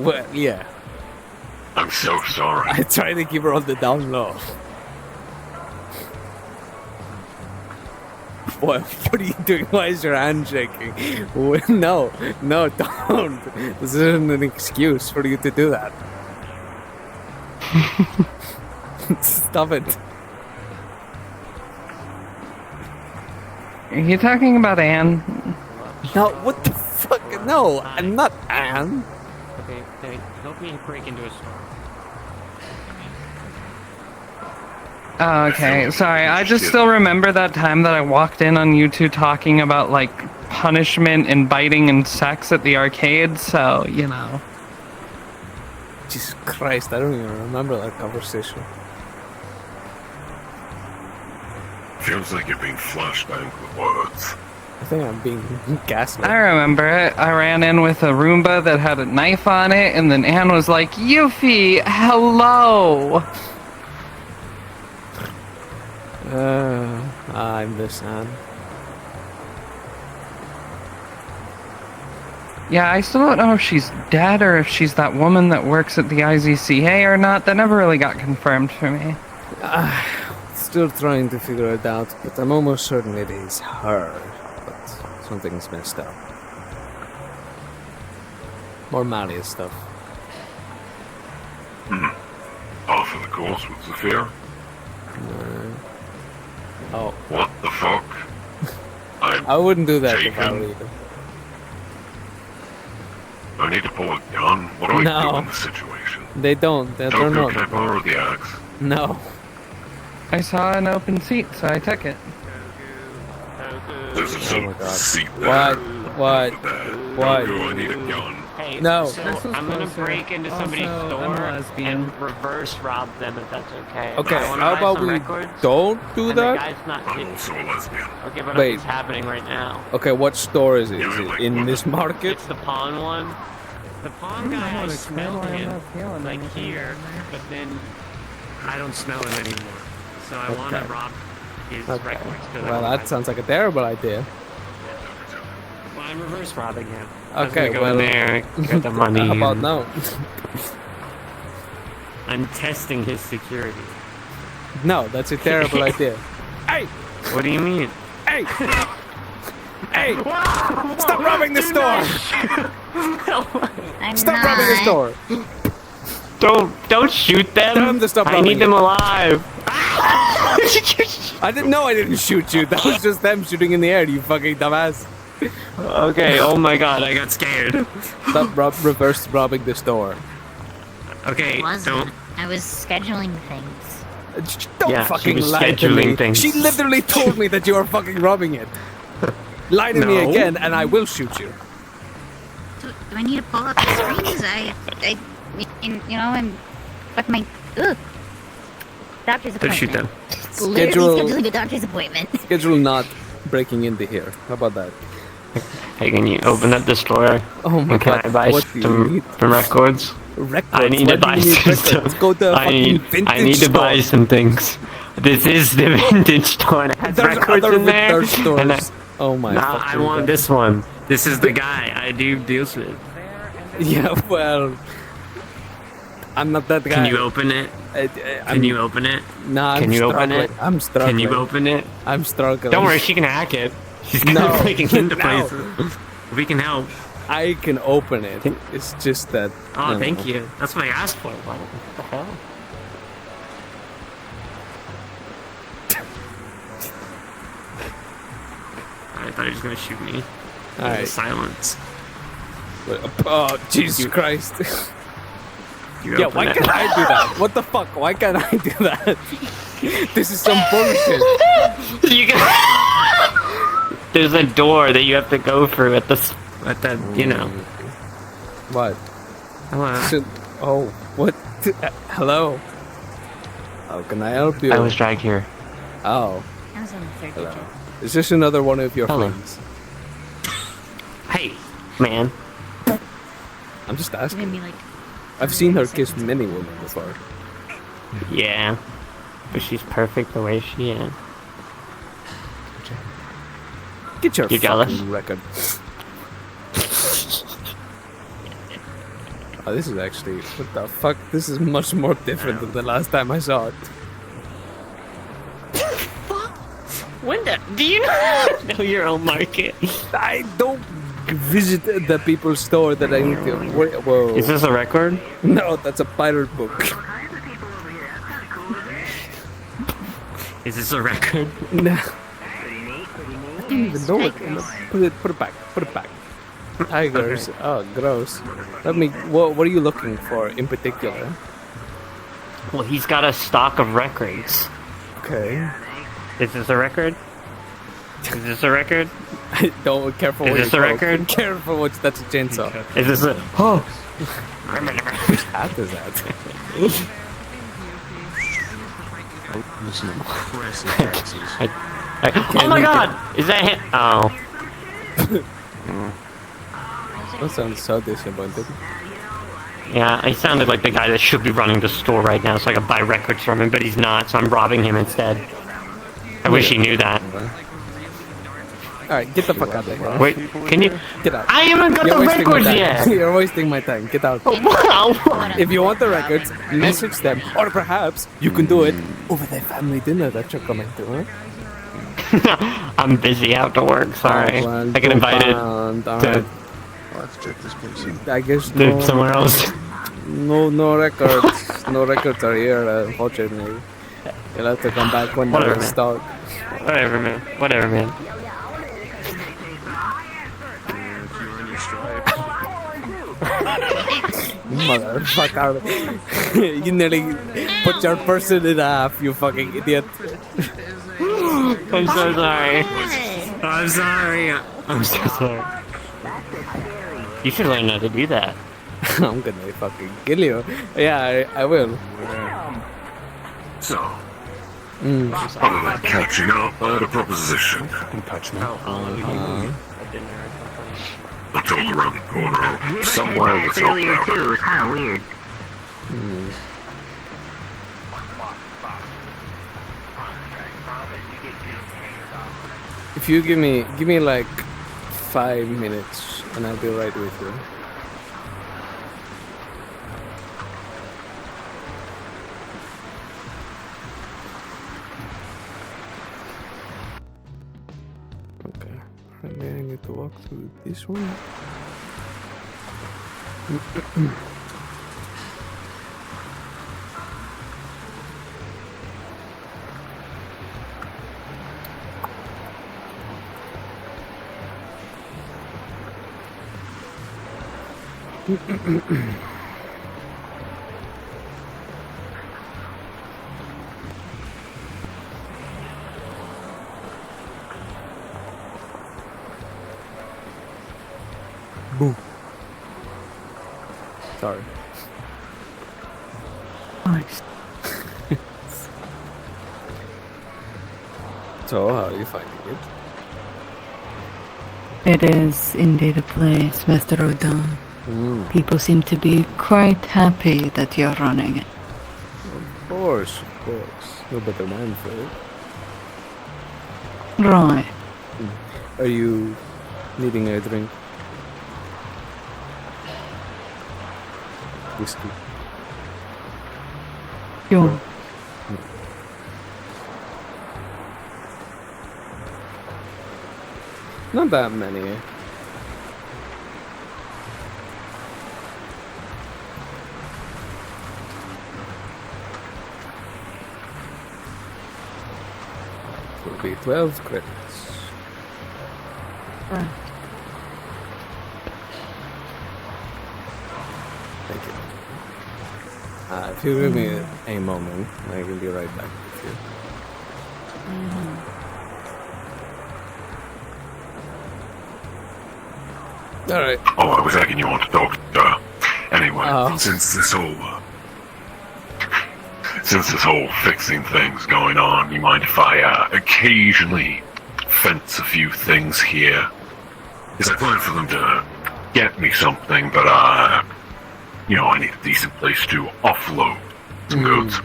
Well, yeah.
I'm so sorry.
I try to keep her on the down low. What are you doing? Why is your hand shaking? No, don't. This isn't an excuse for you to do that. Stop it.
Are you talking about Anne?
No, what the fuck? No, I'm not Anne.
Okay, help me break into a store.
Oh, okay. Sorry, I just still remember that time that I walked in on you two talking about, like, punishment and biting and sex at the arcade, so, you know.
Jesus Christ, I don't even remember that conversation.
Feels like you're being flashbanged with words.
I think I'm being gaslit.
I remember it. I ran in with a Roomba that had a knife on it, and then Anne was like, Yuffie, hello!
I miss Anne.
Yeah, I still don't know if she's dead or if she's that woman that works at the IZCA or not. That never really got confirmed for me.
Still trying to figure it out, but I'm almost certain it is her. But something's messed up. More Malia stuff.
Off for the course with Zafir?
Oh.
What the fuck?
I wouldn't do that if I were you.
I need to pull a gun? What do I do in this situation?
They don't. They're
Okay,
not.
can I borrow the axe?
No.
I saw an open seat, so I took it.
There's a seat
What? What? What?
I need a gun.
Hey,
No.
So I'm gonna break into somebody's store and reverse rob them if that's okay.
Okay,
I wanna
how
buy
about
some
we
records,
don't do
and
that?
The guy's not
I'm also a lesbian.
Okay, but
Wait.
it's happening right now.
Okay, what store is it? Is it in this market?
It's the pawn one. The pawn guy, I smell him like here, but then I don't smell him anymore. So I want to rob his records.
Well, that sounds like a terrible idea.
Well, I'm reverse robbing him.
Okay,
go
well,
in there, get the money.
How about
and
now?
I'm testing his security.
No, that's a terrible idea. Hey!
What do you mean?
Hey! Hey! Stop robbing the store! Stop robbing the store!
Don't shoot them.
Tell them to stop
I
robbing
need them
it.
alive.
I didn't know I didn't shoot you. That was just them shooting in the air, you fucking dumbass.
Okay, oh my god, I got scared.
Stop reverse robbing the store.
Okay, don't.
I was scheduling things.
Don't
Yeah, she
fucking
was
lie to
scheduling
me.
things.
She literally told me that you were fucking robbing it. Lie to me
No.
again and I will shoot you.
Do I need to pull up the screens? I'm with my doctor's
Don't shoot
appointment.
them.
Literally scheduling a doctor's appointment.
Schedule not breaking into here. How about that?
Hey, can you open up the store?
Oh my
And can
god.
I buy
What do you
some
need?
records?
Records?
I need to
Why do
buy
you need
some
records?
stuff.
Go to a fucking vintage
I need to
store.
buy some things. This is the vintage store and it has
There's
records
other
in there.
vintage stores.
And
Oh my
nah, I
fucking
want
god.
this one. This is the guy I do deals with.
Yeah, well, I'm not that guy.
Can you open it? Can you open it?
Nah,
Can you open it?
I'm struggling.
Can you open it?
I'm struggling.
Don't worry, she can hack it. She's gonna
No.
break into
No.
places. We can help.
I can open it. It's just that.
Oh,
no.
thank you. That's what I asked for. What the hell? I thought he was gonna shoot me.
Alright.
Silence.
Oh, Jesus Christ.
You
Yeah,
open
why
it.
can't I do that? What the fuck? Why can't I do that? This is some bullshit.
You can... There's a door that you have to go through at the, you know.
What?
Hello.
Oh, what? Hello? How can I help you?
I was dragged here.
Oh.
I was on the third
Hello.
digit.
Is this another one of your
Hello.
friends?
Hey, man.
I'm just
You're
asking.
gonna be like,
I've seen her kiss many women before.
Yeah. But she's perfect the way she is.
Get your
You jealous?
fucking record. Oh, this is actually... What the fuck? This is much more different than the last time I saw it.
When do you know your own market?
I don't visit the people's store that I need to... Whoa.
Is this a record?
No, that's a pirate book.
Is this a record?
No. I don't even know it. Put it back. Put it back. Tigers. Oh, gross. Let me. What are you looking for in particular?
Well, he's got a stock of records.
Okay.
Is this a record? Is this a record?
Don't careful.
Is this a record?
Careful, that's a chainsaw.
Is this a? Oh.
Whose hat is that?
Oh my God! Is that him? Oh.
That sounds so disappointed.
Yeah, he sounded like the guy that should be running the store right now, so I could buy records from him, but he's not, so I'm robbing him instead. I wish he knew that.
Alright, get the fuck out of here.
Wait, can you?
Get out.
I haven't got the records yet!
You're wasting my time. Get out. If you want the records, message them. Or perhaps you can do it over the family dinner that you're coming to, huh?
I'm busy out to work, sorry. I get invited to
Let's check this place out.
I guess
somewhere else.
No records. No records are here, unfortunately. You'll have to come back when they're in stock.
Whatever, man. Whatever, man.
Motherfucker. You nearly put your person in half, you fucking idiot.
I'm so sorry. I'm sorry. I'm so sorry. You should learn how to do that.
I'm gonna fucking kill you. Yeah, I will.
So, catching up, I had a proposition. Don't touch me. I'll talk around the corner. Somewhere with
earlier too. It was kind of weird.
If you give me like 5 minutes and I'll be right with you. Okay, maybe I need to walk through this one. Boo. Sorry.
Nice.
So, how are you finding it?
It is indeed a place, Mr. Rodin. People seem to be quite happy that you're running it.
Of course. No better man for it.
Right.
Are you needing a drink? Whiskey.
Sure.
Not that many. Will be 12 credits.
Right.
Thank you. If you give me a moment, I can be right back with you. Alright.
Oh, I was egging you on to talk. Anyway, since this whole fixing thing's going on, you mind if I occasionally fence a few things here? Is I plan for them to get me something, but I need a decent place to offload some goods.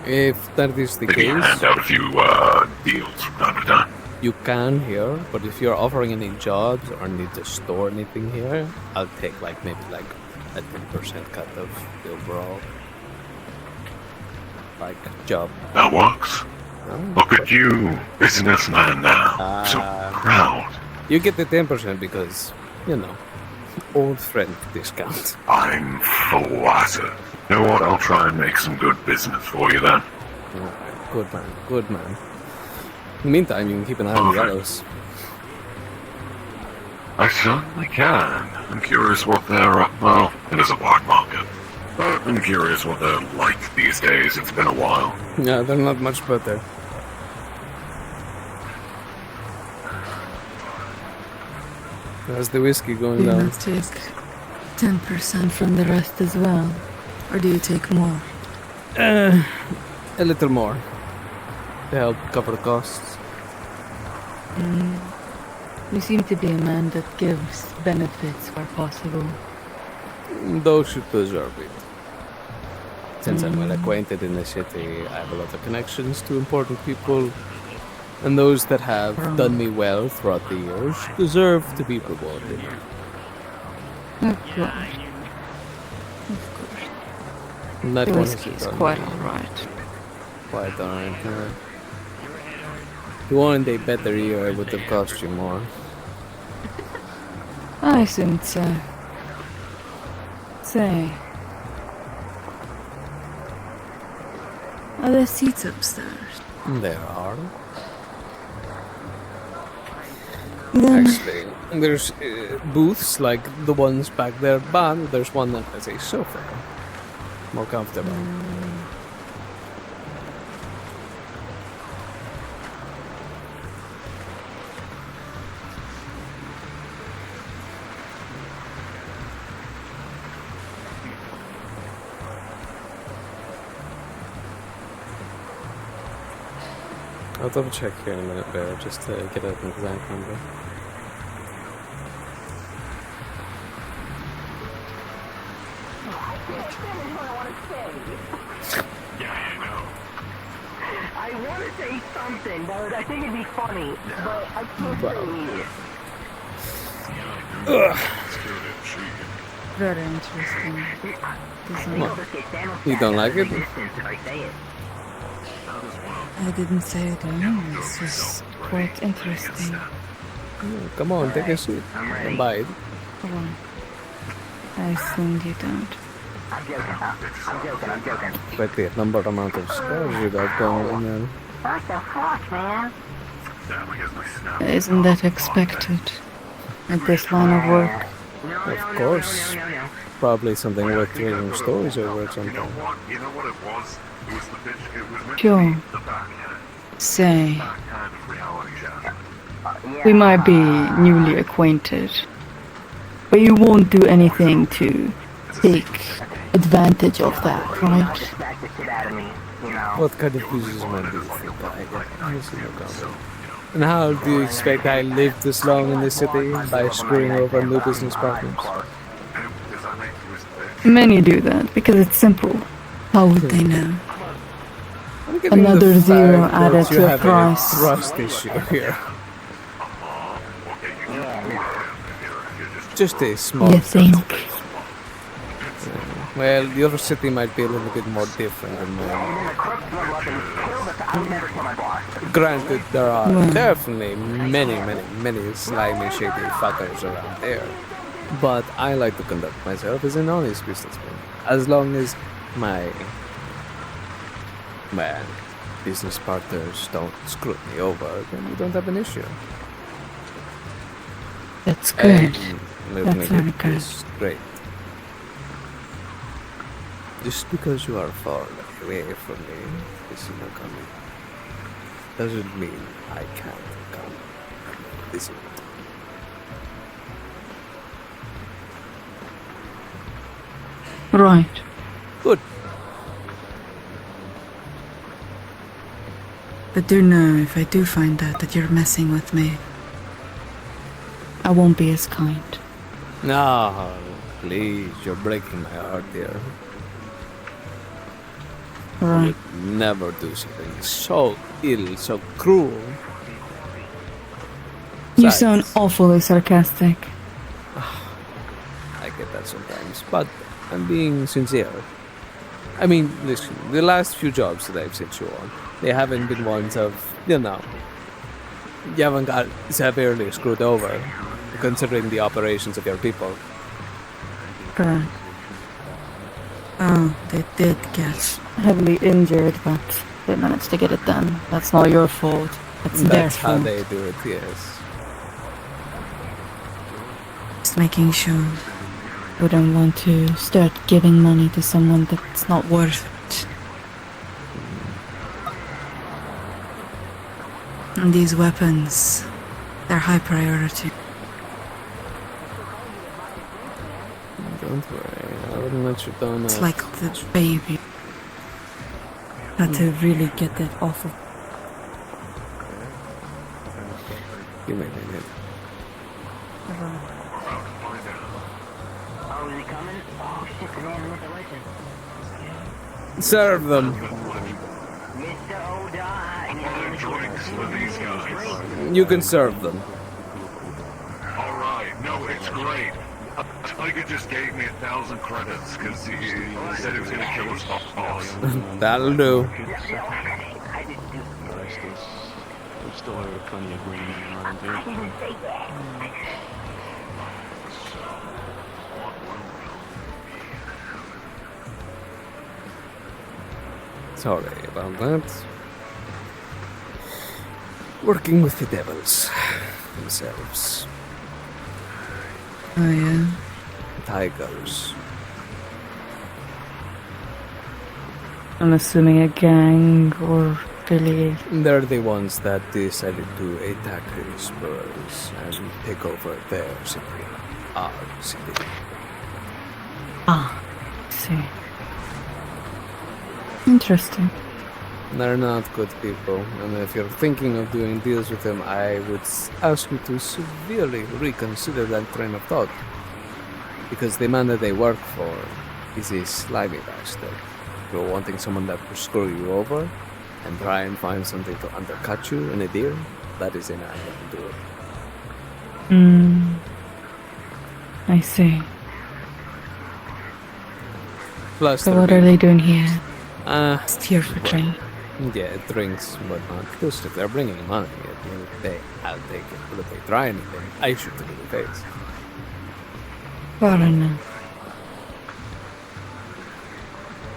If that is the
Maybe
case,
hand out a few deals from time to time.
you can here, but if you're offering any jobs or need to store anything here, I'll take maybe a 10% cut of the overall job.
That works. Look at you, businessman now. So proud.
You get the 10% because, old friend discount.
I'm flattered. You know what? I'll try and make some good business for you then.
Good man, good man. In the meantime, you can keep an eye on the others.
I certainly can. I'm curious what they're, well, it is a black market. But I'm curious what they're like these days. It's been a while.
Yeah, they're not much better. How's the whiskey going
Do you
down?
not take 10% from the rest as well? Or do you take more?
A little more. To help cover the costs.
You seem to be a man that gives benefits where possible.
Those should deserve it. Since I'm well acquainted in the city, I have a lot of connections to important people. And those that have done me well throughout the years deserve to be rewarded.
Of course. Of course.
And that
The
one
whiskey is quite alright.
Quite alright, yeah. If you wanted a better year, it would have cost you more.
I assumed so. Say, are there seats upstairs?
There are.
Then
Actually, there's booths like the ones back there, but there's one that has a sofa. More comfortable. I'll double check here in a minute, Bear, just to get an exact number.
I want to say something, but I think it'd be funny, but I can't say it.
very interesting. Design.
You don't like it?
I didn't say it alone. It's just quite interesting.
Come on, take a seat. And buy it.
Come on. I assumed you don't.
I'm joking.
But the number amount of scars you got going on there.
What the fuck, man?
Isn't that expected at this line of work?
Of course. Probably something worth telling stories over or something.
You know what it was? It was the bitch. It was meant
Sure.
to be the backhand.
Say,
Backhand of reality chat.
we might be newly acquainted, but you won't do anything to take advantage of that, right?
What kind of businessman do you think I am? And how do you expect I lived this long in this city? By screwing over new business partners?
Many do that because it's simple. How would they know?
I'm getting
Another
the
zero
fact
added
that you
to a
have
price.
a trust issue here. Just a small.
You think?
Well, the other city might be a little bit more different than mine. Granted, there are definitely many slimy, shady fuckers around there. But I like to conduct myself as an honest businessman. As long as my business partners don't screw me over, then we don't have an issue.
That's good.
Living
That's
a
very
good
good.
is great. Just because you are far away from me, Isinokami, doesn't mean I can't come visit.
Right.
Good.
But do know if I do find out that you're messing with me, I won't be as kind.
No, please, you're breaking my heart here. I
Right.
would never do something so ill, so cruel.
You
Besides,
sound awfully sarcastic.
I get that sometimes, but I'm being sincere. I mean, listen, the last few jobs that I've sent you on, they haven't been ones of, you haven't got severely screwed over, considering the operations of your people.
Correct. Oh, they did get heavily injured, but they managed to get it done. That's not your fault. It's their
That's
fault.
how they do it, yes.
Just making sure. Wouldn't want to start giving money to someone that's not worth it. And these weapons, they're high priority.
Don't worry, I wouldn't let you down.
It's like the baby. Had to really get that off of.
You may need it.
Oh, is he coming? Oh shit, the man with the license.
Serve them. You can serve them.
Alright, no, it's great. Tiger just gave me 1,000 credits because he said he was going to kill his boss.
That'll do.
We still have plenty of green around here.
Sorry about that. Working with the devils themselves.
Oh yeah.
Tigers.
I'm assuming a gang or affiliate.
They're the ones that decided to attack the Spurs and take over their city. Our city.
Ah, I see. Interesting.
They're not good people, and if you're thinking of doing deals with them, I would ask you to severely reconsider that train of thought. Because the man that they work for is a slimy bastard. If you're wanting someone that will screw you over and try and find something to undercut you in a deal, that is an idea to do it.
I see.
Plus,
So what are they doing here?
Just
here for drink.
Yeah, drinks and whatnot. Plus, if they're bringing money at the end of the day, I'll take it. But if they try anything, I shoot them in the face.
Fair enough.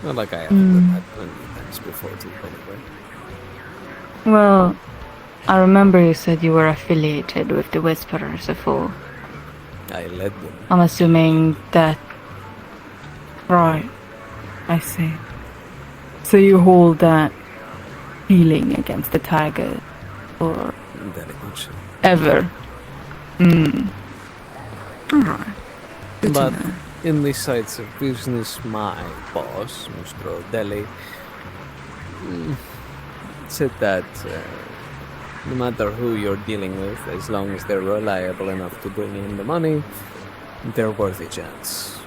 Not like I haven't done that plenty of times before, too, anyway.
Well, I remember you said you were affiliated with the Whisperers before.
I led them.
I'm assuming that... Right. I see. So you hold that feeling against the tiger, or
Very much.
ever? Alright. Good
But
to know.
in the sights of business, my boss, Mr. O'Delly, said that no matter who you're dealing with, as long as they're reliable enough to bring in the money, they're worth a chance.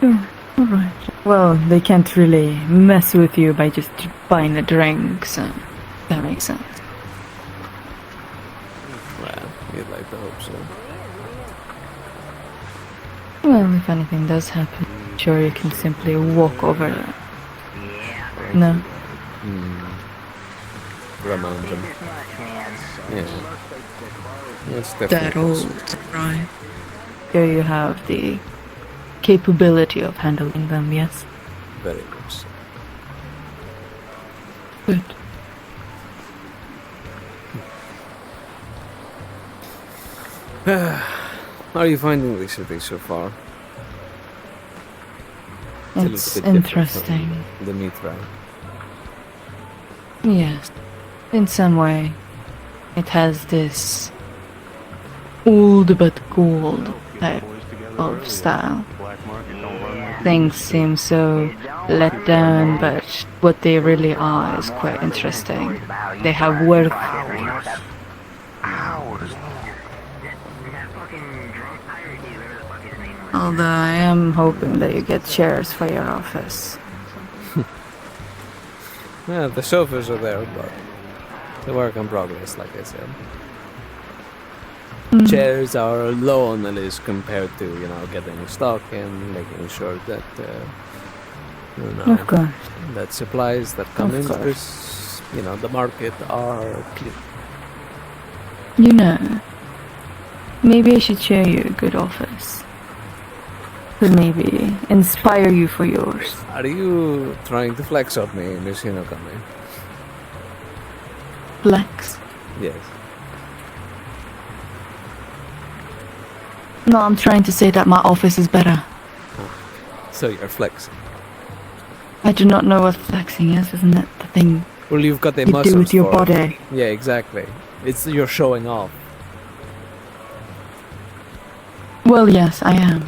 Alright. Well, they can't really mess with you by just buying the drink, so that makes sense.
Well, you'd like to hope so.
Well, if anything does happen, sure you can simply walk over there. No?
Remind them. Yeah. That's
That
definitely
old, right? Here you have the capability of handling them, yes?
very much so.
Good.
How are you finding the city so far? a little
It's
bit different
interesting.
from the meat right?
Yes. In some way, it has this old but gold type of style. Things seem so let down, but what they really are is quite interesting. They have work. Although I am hoping that you get chairs for your office.
Yeah, the sofas are there, but the work in progress, like I said. Chairs are low on the list compared to, getting stock and making sure that,
Of course.
that supplies that come
Of
into
course.
this, the market are clean.
Maybe I should share you a good office. could maybe inspire you for yours.
Are you trying to flex on me, Miss Hinokami?
Flex?
Yes.
No, I'm trying to say that my office is better.
So you're flexing.
I do not know what flexing is, isn't it? The thing
Well, you've got the
you
muscles
do with your
for it.
body.
Yeah, exactly. You're showing off.
Well, yes, I am.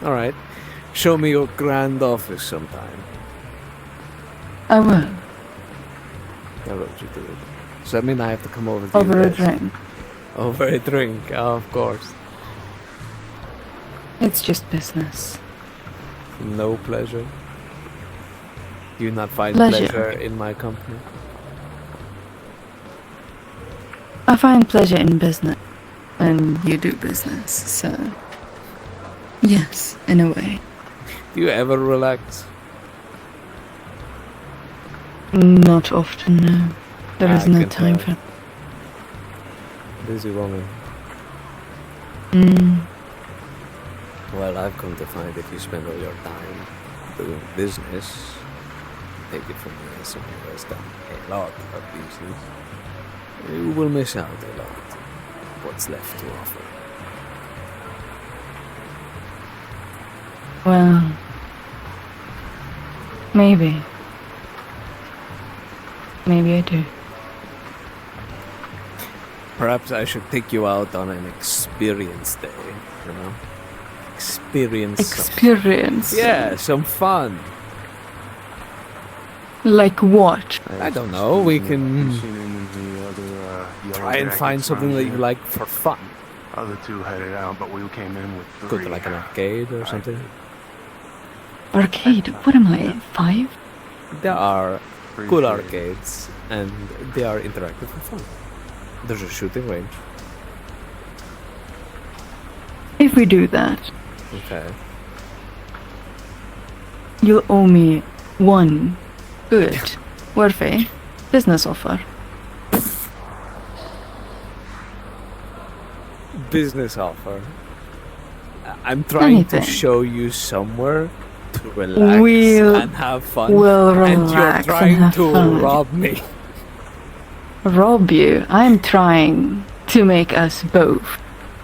All right. Show me your grand office sometime.
I will.
I wrote you to it. Does that mean I have to come over to
Over
you
a
guys?
drink.
Over a drink, oh, of course.
It's just business.
No pleasure. Do you not find
Pleasure.
pleasure in my company?
I find pleasure in business. And you do business, so... Yes, in a way.
Do you ever relax?
Not often, no. There is
I
no
can
time
tell.
for...
Busy woman.
Mm.
Well, I've come to find if you spend all your time doing business, take it from me as someone who has done a lot of business, you will miss out a lot of what's left to offer.
Well... Maybe. Maybe I do.
Perhaps I should take you out on an experience day, you know?
Experience?
Yeah, some fun.
Like what?
I don't know, we can try and find something that you like for fun.
Other two headed out, but we came in with
Go
three.
to like an arcade or something.
Arcade? What am I, 5?
There are cool arcades, and they are interactive and fun. There's a shooting range.
If we do that,
Okay.
you'll owe me one good, worthy business offer.
Business offer. I'm trying
Anything.
to show you somewhere to relax
We'll-
and have fun.
we'll
and you're
relax and
trying
have
to
fun.
rob me.
Rob you? I'm trying to make us both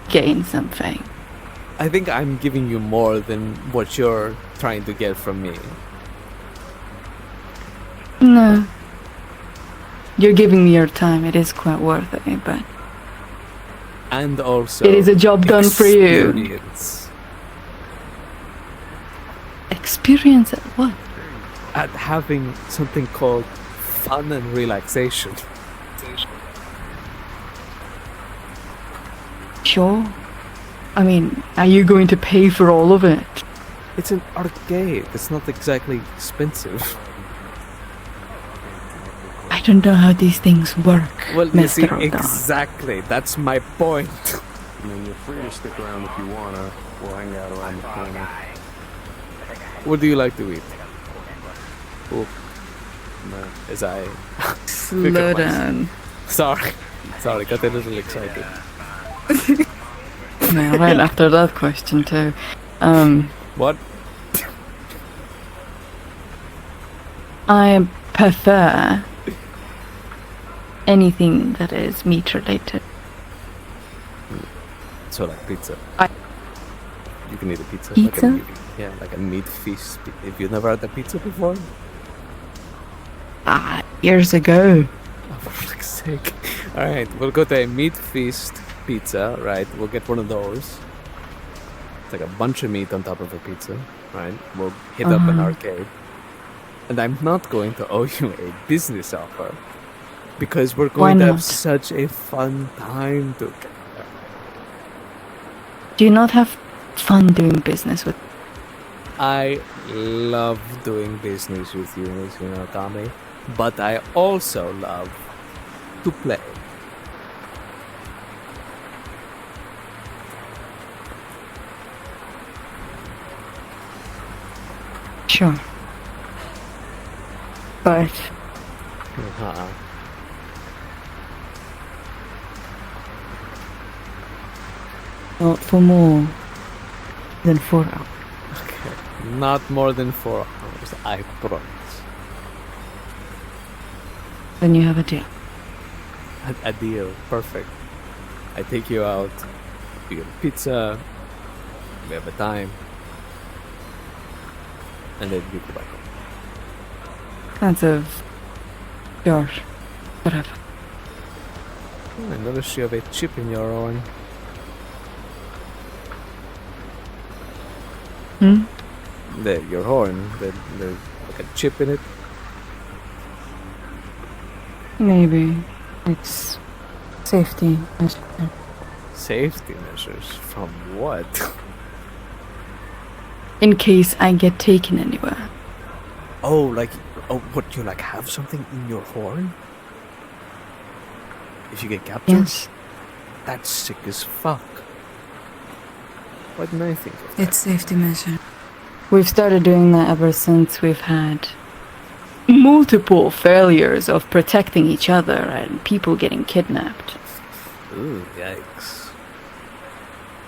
gain something.
I think I'm giving you more than what you're trying to get from me.
No. You're giving me your time. It is quite worth it, but
And also
it is a job done for you.
experience.
Experience at what?
At having something called fun and relaxation.
Sure. I mean, are you going to pay for all of it?
It's an arcade. It's not exactly expensive.
I don't know how these things work,
Well, you see,
Mr. O'Donnell.
exactly. That's my point.
I mean, you're free to stick around if you wanna. We'll hang out around the corner.
What do you like to eat? Oh, no, as I
Slow down.
Sorry, got a little excited.
Yeah, right after that question too.
What?
I prefer anything that is meat related.
So like pizza. You can eat a pizza.
Pizza?
Like a meat feast. Have you never had a pizza before?
Years ago.
Oh, for fuck's sake. Alright, we'll go to a meat feast pizza, right? We'll get one of those. It's like a bunch of meat on top of a pizza, right? We'll hit up an arcade. And I'm not going to owe you a business offer. Because we're going to have
not?
such a fun time together.
Do you not have fun doing business with?
I love doing business with you, Miss Hinokami, but I also love to play.
Sure. But not for more Than 4 hours.
Okay. Not more than 4 hours, I promise.
Then you have a deal.
A deal. Perfect. I take you out. We get a pizza. We have a time. And then you go back home.
That's of yours. Whatever.
I noticed you have a chip in your horn. Your horn, there's like a chip in it.
Maybe. It's safety measure.
Safety measures? From what?
In case I get taken anywhere.
Oh, what, you like have something in your horn? If you get captured?
Yes.
That's sick as fuck. Why didn't I think of that?
It's safety measure. We've started doing that ever since we've had multiple failures of protecting each other and people getting kidnapped.
Ooh, yikes.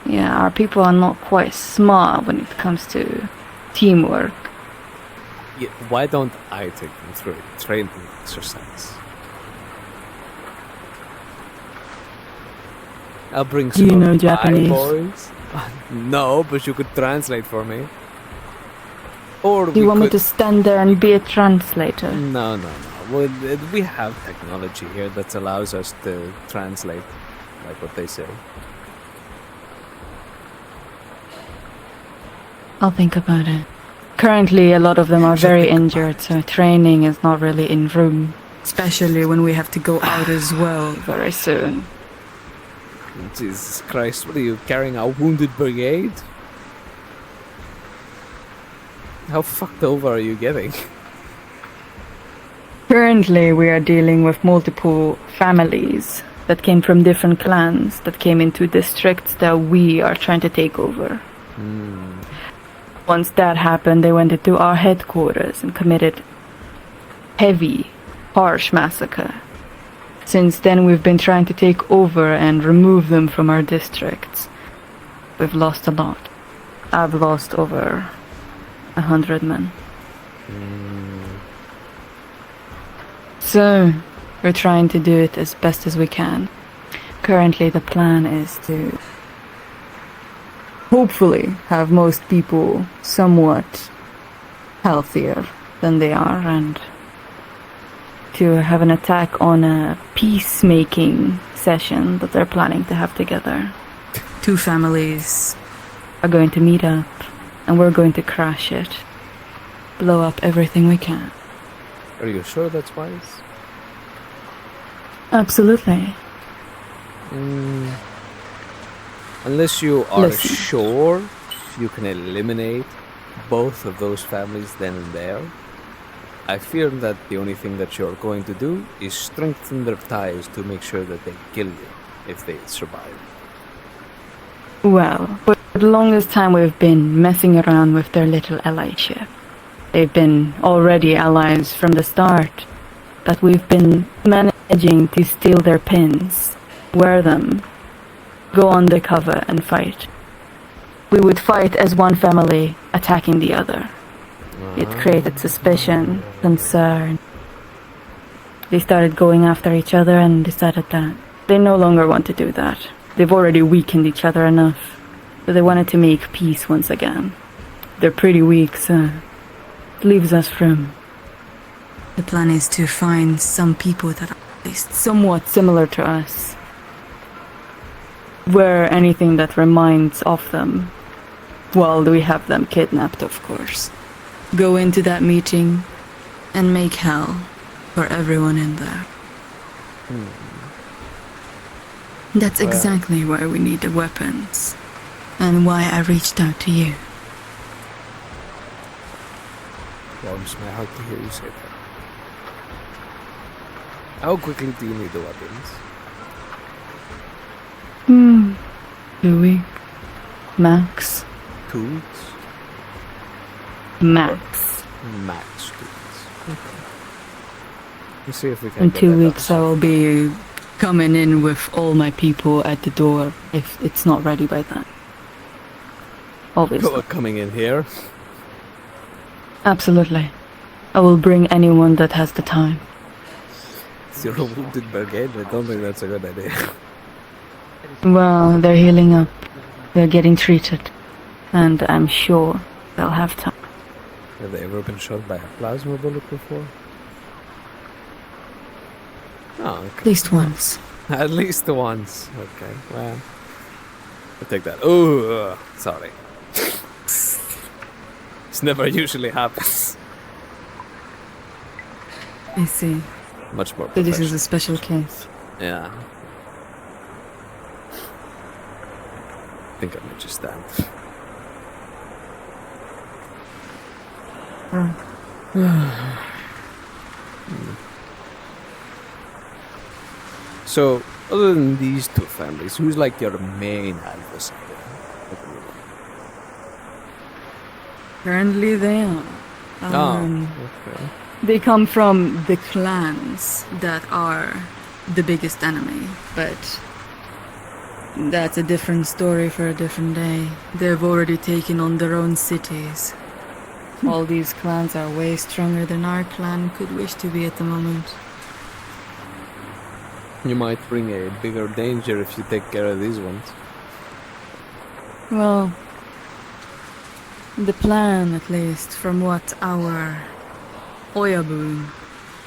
Yeah, our people are not quite smart when it comes to teamwork.
Yeah, why don't I take them through a training exercise? I'll bring some
Do you know
of my
Japanese?
boys. No, but you could translate for me. Or
Do you want me to stand there and be a translator?
No. Well, we have technology here that allows us to translate, like what they say.
I'll think about it. Currently, a lot of them are very injured, so training is not really in room. Especially when we have to go out as well very soon.
Jesus Christ, what are you, carrying a wounded brigade? How fucked over are you getting?
Currently, we are dealing with multiple families that came from different clans that came into districts that we are trying to take over. Once that happened, they went into our headquarters and committed heavy, harsh massacre. Since then, we've been trying to take over and remove them from our districts. We've lost a lot. I've lost over 100 men. So, we're trying to do it as best as we can. Currently, the plan is to hopefully have most people somewhat healthier than they are, and to have an attack on a peacemaking session that they're planning to have together. 2 families are going to meet up, and we're going to crash it. Blow up everything we can.
Are you sure that's wise?
Absolutely.
Unless you are
Listen.
sure you can eliminate both of those families then and there, I fear that the only thing that you're going to do is strengthen their ties to make sure that they kill you if they survive.
Well, for the longest time we've been messing around with their little allyship. They've been already allies from the start, but we've been managing to steal their pins, wear them, go undercover and fight. We would fight as one family attacking the other. It created suspicion, concern. They started going after each other and decided that they no longer want to do that. They've already weakened each other enough, so they wanted to make peace once again. They're pretty weak, so it leaves us room. The plan is to find some people that are at least somewhat similar to us. Wear anything that reminds of them, while we have them kidnapped, of course. Go into that meeting and make hell for everyone in there. That's exactly why we need the weapons, and why I reached out to you.
Warms my heart to hear you say that. How quickly do you need the weapons?
2 weeks. Max.
2 weeks?
Max.
Max 2 weeks. Okay. Let's see if we can
In
get
2
that
weeks
done.
I will be coming in with all my people at the door if it's not ready by then. obviously.
Coming in here?
Absolutely. I will bring anyone that has the time.
Zero wounded brigade? I don't think that's a good idea.
Well, they're healing up. They're getting treated. And I'm sure they'll have time.
Have they ever been shot by a plasma bullet before? Oh, okay.
At least once.
At least once. Okay, well. I'll take that. Oh, sorry. This never usually happens.
I see.
Much more
So this is a special case.
Yeah. I think I might just stand. So, other than these two families, who's like your main alpha side?
Currently they are.
Okay.
They come from the clans that are the biggest enemy, but that's a different story for a different day. They've already taken on their own cities. All these clans are way stronger than our clan could wish to be at the moment.
You might bring a bigger danger if you take care of these ones.
Well, the plan, at least, from what our Oyabun,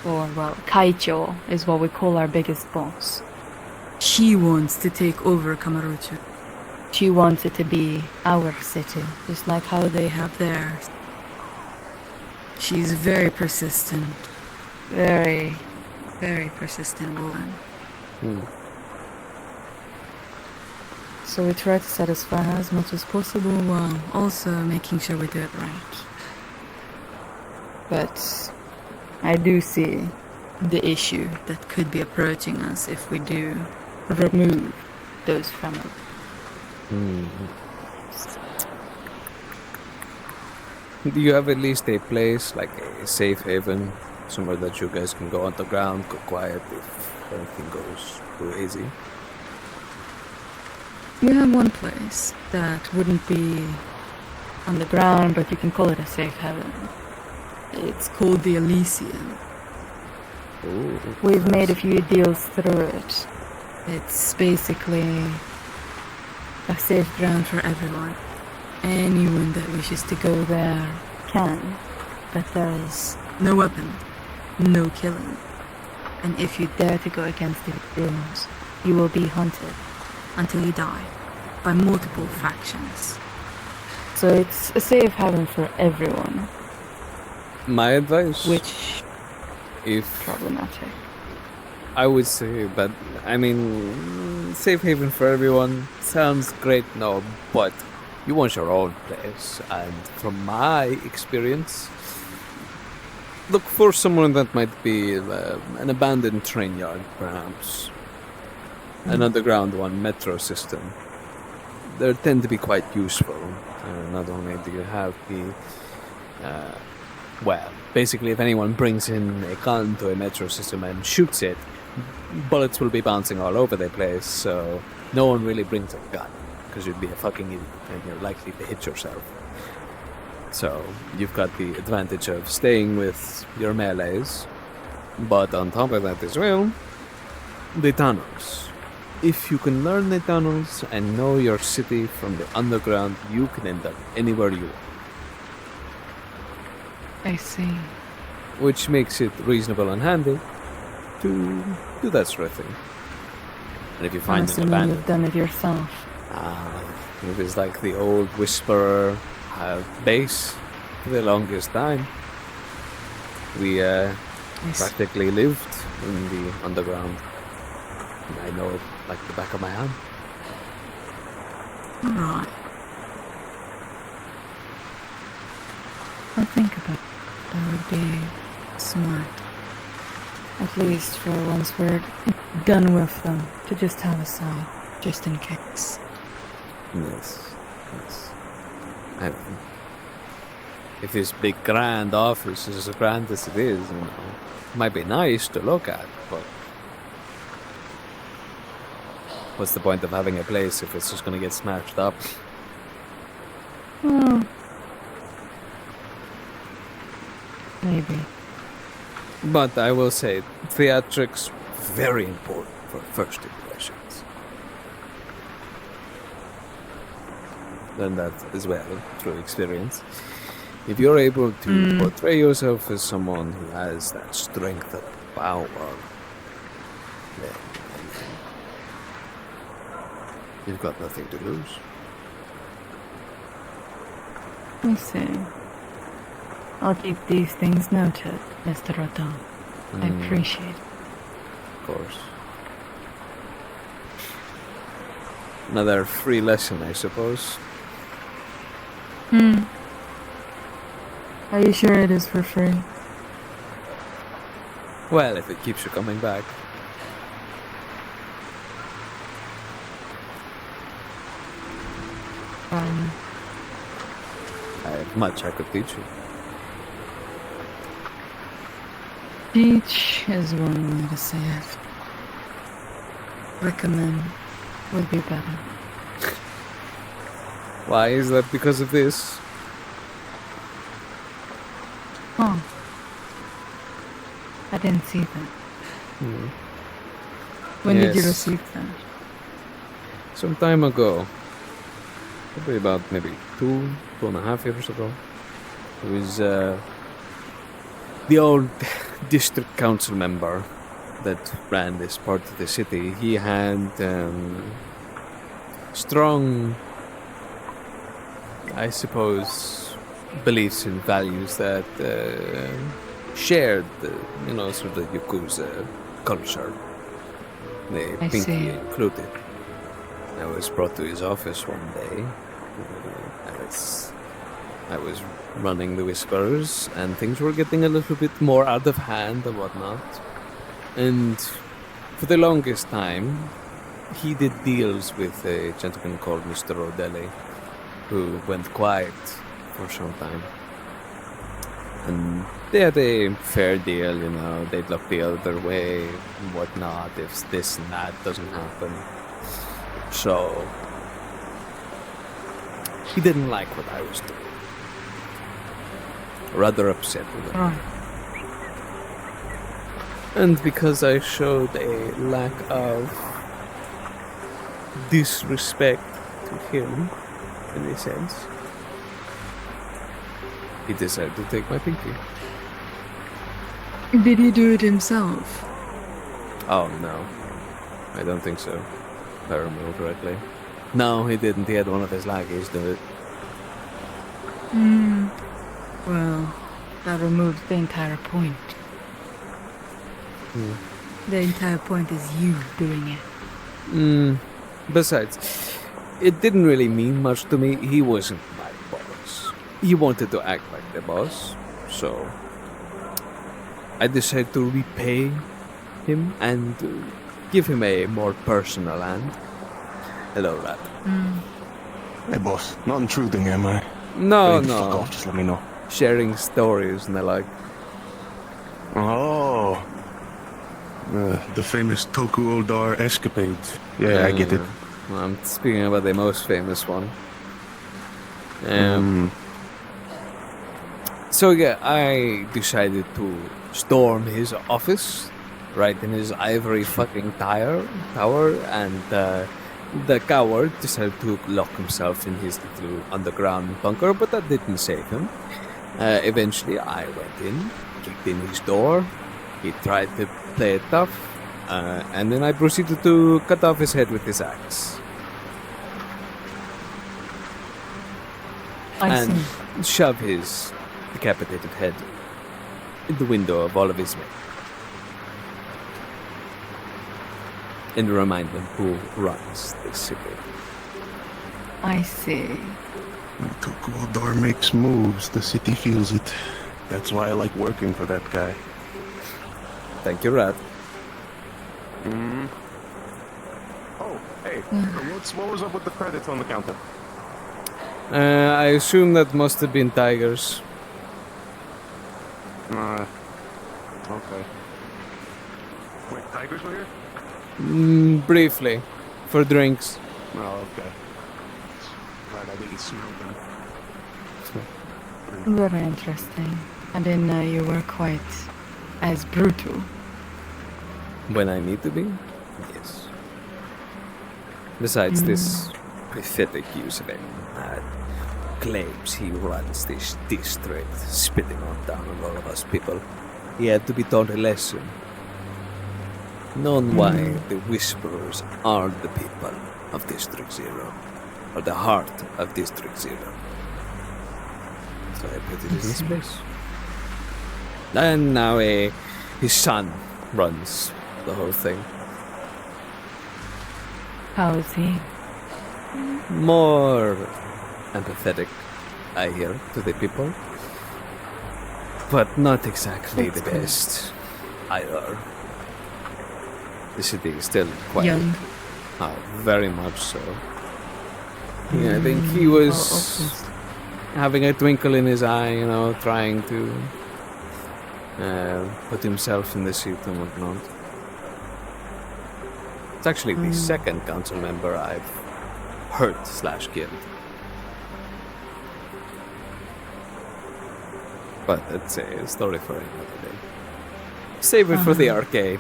or well, Kaicho, is what we call our biggest boss. She wants to take over Kamarocho. She wants it to be our city, just like how they have theirs. She's very persistent. Very, very persistent woman. So we try to satisfy her as much as possible while also making sure we do it right. But I do see the issue that could be approaching us if we do remove those families.
Do you have at least a place, like a safe haven, somewhere that you guys can go underground, go quiet if anything goes crazy?
We have one place that wouldn't be on the ground, but you can call it a safe haven. It's called the Elysium.
Ooh.
We've made a few deals through it. It's basically a safe ground for everyone. Anyone that wishes to go there can, but there is no weapon, no killing. And if you dare to go against the rules, you will be hunted until you die by multiple factions. So it's a safe haven for everyone.
My advice?
Which
if
problematic.
I would say that, I mean, safe haven for everyone sounds great, no, but you want your own place. And from my experience, look for someone that might be an abandoned train yard, perhaps. An underground one, metro system. They tend to be quite useful. Not only do you have the... well, basically if anyone brings in a gun to a metro system and shoots it, bullets will be bouncing all over the place, so no one really brings a gun, because you'd be a fucking idiot and you're likely to hit yourself. So you've got the advantage of staying with your melees, but on top of that as well, the tunnels. If you can learn the tunnels and know your city from the underground, you can end up anywhere you want.
I see.
Which makes it reasonable and handy to do that sort of thing. And if you find an abandoned...
you've done it yourself.
It was like the old Whisperer base for the longest time. We practically lived in the underground. And I know it like the back of my hand.
Right. I'll think about it. That would be smart. At least for once we're done with them, to just have a side, just in case.
Yes. I don't know. If this big grand office is as grand as it is, you know, it might be nice to look at, but what's the point of having a place if it's just going to get smashed up?
Hmm. Maybe.
But I will say, theatrics very important for first impressions. Learn that as well through experience. If you're able to portray yourself as someone who has that strength and power, then you've got nothing to lose.
I see. I'll keep these things noted, Mr. Rodon. I appreciate it.
Of course. Another free lesson, I suppose.
Are you sure it is for free?
Well, if it keeps you coming back. I have much I could teach you.
Teach is one way to say it. Recommend would be better.
Why is that? Because of this?
Oh. I didn't see that. When did you
Yes.
receive that?
Some time ago. Probably about maybe 2.5 years ago. It was the old district council member that ran this part of the city. He had strong, I suppose, beliefs and values that shared, sort of the Yakuza culture, the
I
Pinky
see.
included. I was brought to his office one day. I was running the Whispers, and things were getting a little bit more out of hand and whatnot. And for the longest time, he did deals with a gentleman called Mr. Rodelli, who went quiet for some time. And they had a fair deal, they'd look the other way and whatnot if this and that doesn't happen. So, he didn't like what I was doing. Rather upset with it. And because I showed a lack of disrespect to him, in a sense, he decided to take my pinky.
Did he do it himself?
Oh, no. I don't think so. If I remember correctly. No, he didn't. He had one of his lackeys do it.
Well, that removes the entire point. The entire point is you doing it.
Besides, it didn't really mean much to me. He wasn't my boss. He wanted to act like the boss, so I decided to repay him and give him a more personal hand. Hello, Rat.
Hey, boss. Not intruding, am I?
No,
Ready to
no.
Fuck off, just let me know.
Sharing stories and the like.
Oh. The famous Toku Odar escapades. Yeah, I get it.
I'm speaking about the most famous one. So yeah, I decided to storm his office, right in his ivory fucking tower, and the coward decided to lock himself in his little underground bunker, but that didn't save him. Eventually, I went in, kicked in his door. He tried to play it tough, and then I proceeded to cut off his head with his axe.
I see.
Shove his decapitated head in the window of all of his men. And remind them who runs this city.
I see.
When Toku Odar makes moves, the city feels it. That's why I like working for that guy.
Thank you, Rat.
Oh, hey, what was up with the credits on the counter?
I assume that must have been tigers.
Okay. Wait, tigers were here?
Briefly, for drinks.
Oh, okay. Glad I didn't smell them.
Very interesting. I didn't know you were quite as brutal.
When I need to be? Yes. Besides this pathetic user claims he runs this district, spitting down on all of us people. He had to be taught a lesson. Known why the Whisperers are the people of District Zero, or the heart of District Zero. So I put it in his place. And now his son runs the whole thing.
How is he?
More empathetic, I hear, to the people. But not exactly the best either. The city is still quite
young.
Very much so. Yeah, I think he was having a twinkle in his eye, trying to put himself in the seat and whatnot. It's actually the second council member I've hurt/killed. But that's a story for another day. Save it for the arcade.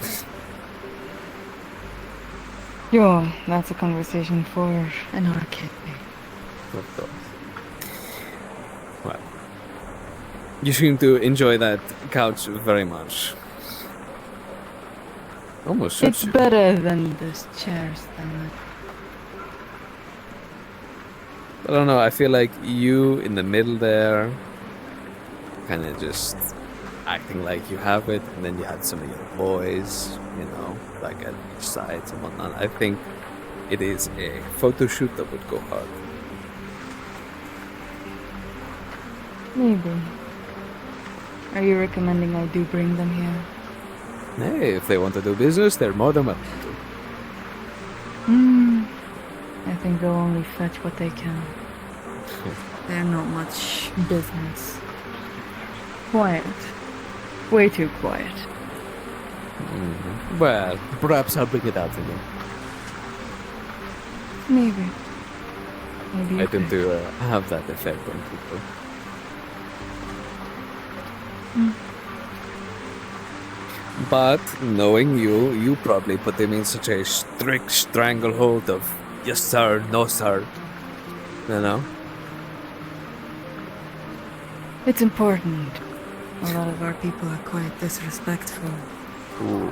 Yo, that's a conversation for an arcade.
Of course. Well, you seem to enjoy that couch very much. Almost suits
It's
you.
better than these chairs, then.
I don't know, I feel like you in the middle there, kind of just acting like you have it, and then you had some of your boys, like at each side and whatnot. I think it is a photo shoot that would go hard.
Maybe. Are you recommending I do bring them here?
Hey, if they want to do business, they're more than welcome to.
I think they'll only fetch what they can. They're not much business. Quiet. Way too quiet.
Well, perhaps I'll bring it out again.
Maybe. Maybe
I tend to have that effect on people. But knowing you probably put them in such a strict stranglehold of yes sir, no sir.
It's important. A lot of our people are quite disrespectful.
Ooh,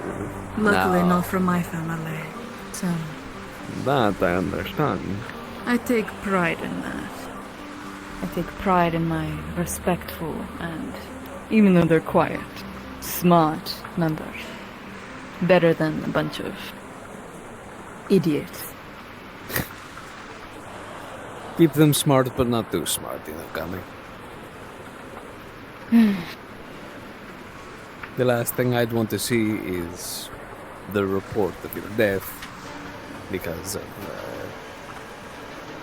Luckily
now,
not from my family. So
that I understand.
I take pride in that. I take pride in my respectful and, even though they're quiet, smart members. Better than a bunch of idiots.
Keep them smart, but not too smart, Kami. The last thing I'd want to see is the report of your death because of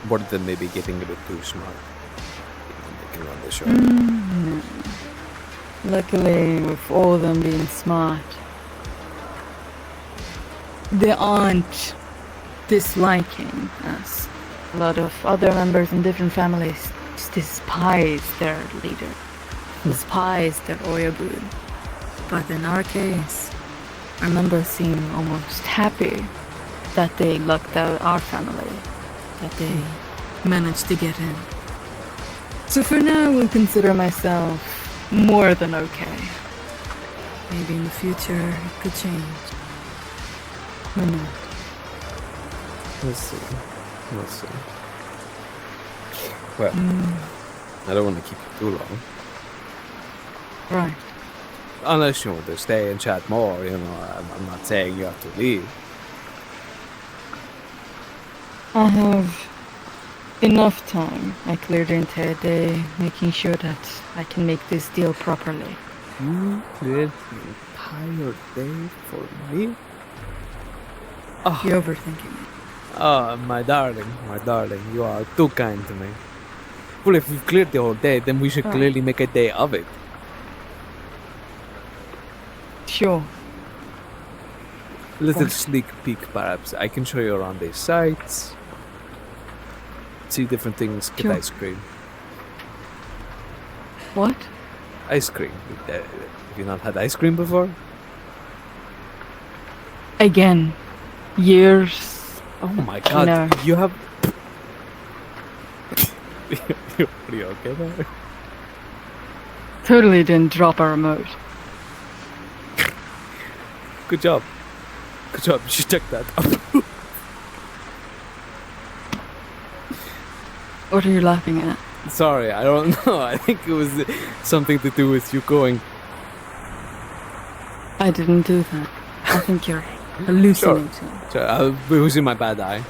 one of them maybe getting a bit too smart. They can run the show.
Luckily, with all of them being smart, they aren't disliking us. A lot of other members in different families despise their leader, despise their Oyabun. But in our case, our members seem almost happy that they lucked out our family, that they managed to get in. So for now, I will consider myself more than okay. Maybe in the future, it could change. Or not.
Let's see. Well, I don't want to keep you too long.
Right.
Unless you want to stay and chat more, I'm not saying you have to leave.
I have enough time. I cleared the entire day, making sure that I can make this deal properly.
You cleared the entire day for me?
Oh. You're overthinking it.
Oh, my darling, you are too kind to me. Well, if we've cleared the whole day, then we should clearly make a day of it.
Sure.
Little sneak peek, perhaps. I can show you around the sites. See different things, get ice cream.
What?
Ice cream. Have you not had ice cream before?
Again, years.
Oh my god,
No.
you have... Are you okay there?
Totally didn't drop a remote.
Good job. Good job, you should check that up.
What are you laughing at?
Sorry, I don't know. I think it was something to do with you going...
I didn't do that. I think you're hallucinating.
Sure, it was in my bad eye.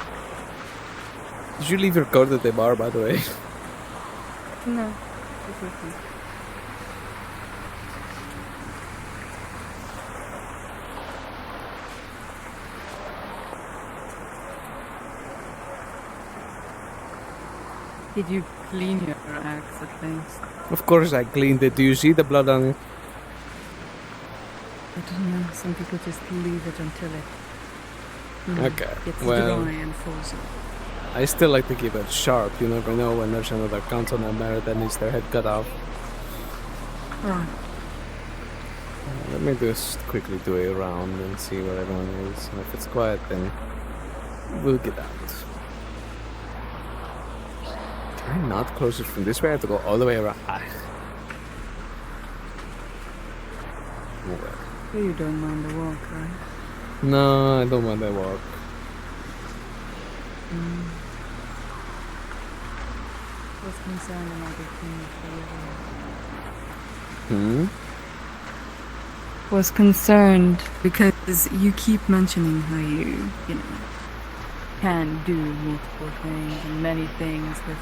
Did you leave your coat at the bar, by the way?
No. Did you clean your axe at least?
Of course I cleaned it. Do you see the blood on it?
I don't know. Some people just leave it until it
Okay,
gets
well...
dry and falls off.
I still like to keep it sharp. You never know when there's another council member that needs their head cut off.
Right.
Let me just quickly do a round and see where everyone is. And if it's quiet, then we'll get out. Can I not close it from this way? I have to go all the way around.
You don't mind the walk, right?
No, I don't want that walk.
Was concerned another thing for
Hmm?
Was concerned because you keep mentioning how you can do multiple things and many things with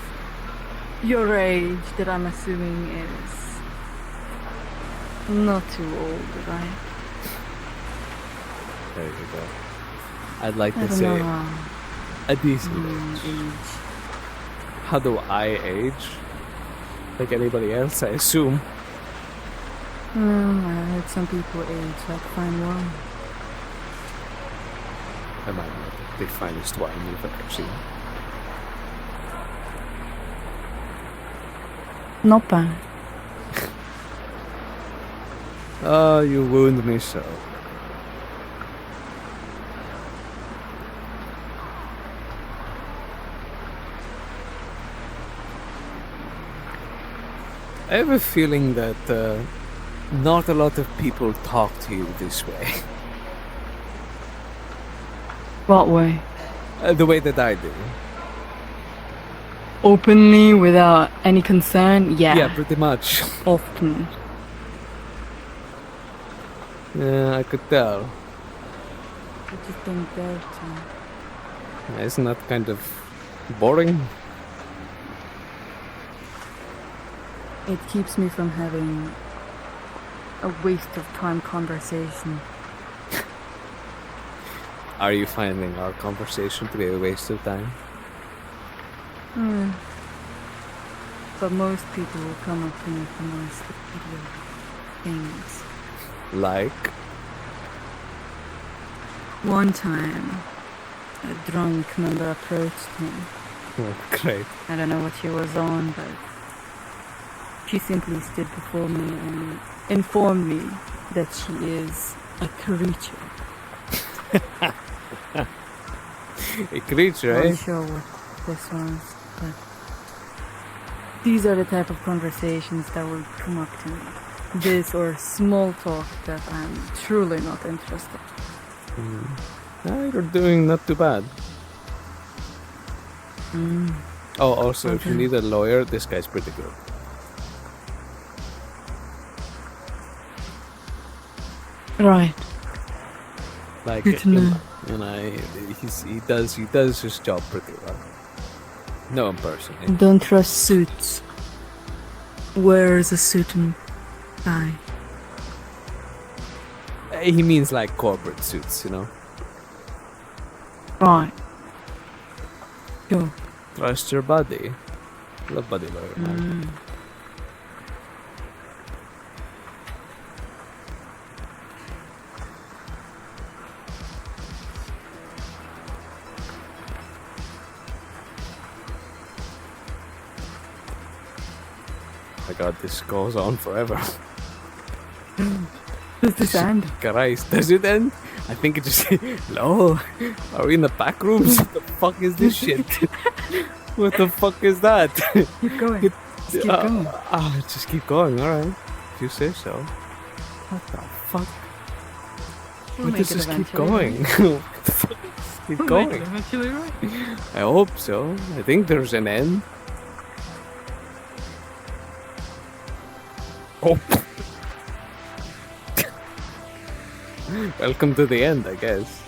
your age that I'm assuming is not too old, right?
There you go. I'd like
I
to
don't
say
know
a decent age. How do I age? Like anybody else, I assume.
I heard some people age like fine wine.
I might not the finest wine you've ever seen.
Not bad.
Oh, you wound me so. I have a feeling that not a lot of people talk to you this way.
What way?
The way that I do.
Openly, without any concern? Yeah.
Yeah, pretty much.
Often.
Yeah, I could tell.
I just don't dare to.
Isn't that kind of boring?
It keeps me from having a waste of time conversation.
Are you finding our conversation to be a waste of time?
But most people will come up to me for nice little things.
Like?
One time, a drunk member approached me.
Oh, great.
I don't know what she was on, but she simply stood before me and informed me that she is a creature.
A creature,
I'm
eh?
not sure what this was, but these are the type of conversations that will come up to me. This or small talk that I'm truly not interested in.
You're doing not too bad. Oh, also, if you
Okay.
need a lawyer, this guy's pretty good.
Right.
Like,
Good to know.
he does his job pretty well. No, in person. Eh?
Don't trust suits. Wears a suit and tie.
He means like corporate suits, you know.
Right. Sure.
Trust your buddy. Love buddy lawyer, man. my god, this goes on forever.
Does this end?
Christ, does it end? I think it just... Lol. Are we in the back rooms? What the fuck is this shit? What the fuck is that?
Keep going. Just keep going.
Just keep going, alright. If you say so. What the fuck?
We'll
Why does this keep going?
Right?
What the fuck? Keep
We'll
going.
make it eventually right.
I hope so. I think there's an end. Oh. Welcome to the end, I guess.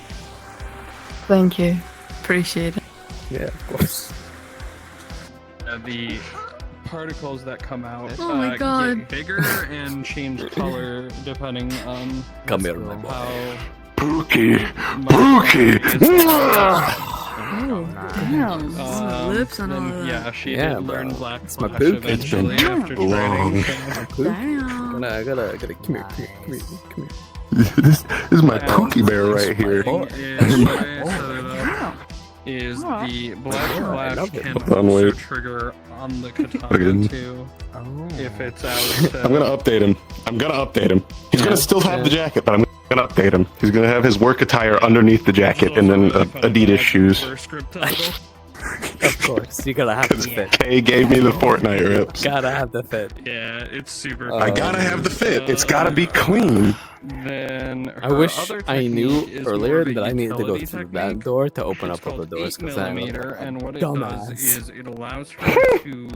Thank you. Appreciate it.
Yeah, of course.
The particles that come out
Oh my God.
get bigger and change color depending on
Come here, my boy.
how
Pookie! Pookie!
Oh, damn. Lips and all
then,
that.
yeah, she
Yeah,
did learn
bro.
Black
It's my
Flash
poop.
eventually
It's been
after
too long.
training.
Damn.
I gotta come here, come here.
This is my Pookie Bear right here.
Is the Black Flash can
Hold on,
also
wait.
trigger on the katana
Again.
too if it's out.
I'm gonna update him. He's gonna still have the jacket, but I'm gonna update him. He's gonna have his work attire underneath the jacket and then Adidas shoes.
Of course, you gotta have the fit.
Kay gave me the Fortnite rips.
Gotta have the fit.
Yeah, it's super.
I gotta have the fit. It's gotta be clean.
Then
I wish
other
I knew
technique is more
earlier
of a
that I needed to go
utility
through that
technique.
door to open
It's
up other
called
doors
8
because I
millimeter, and what it
dumbass.
does is it allows her to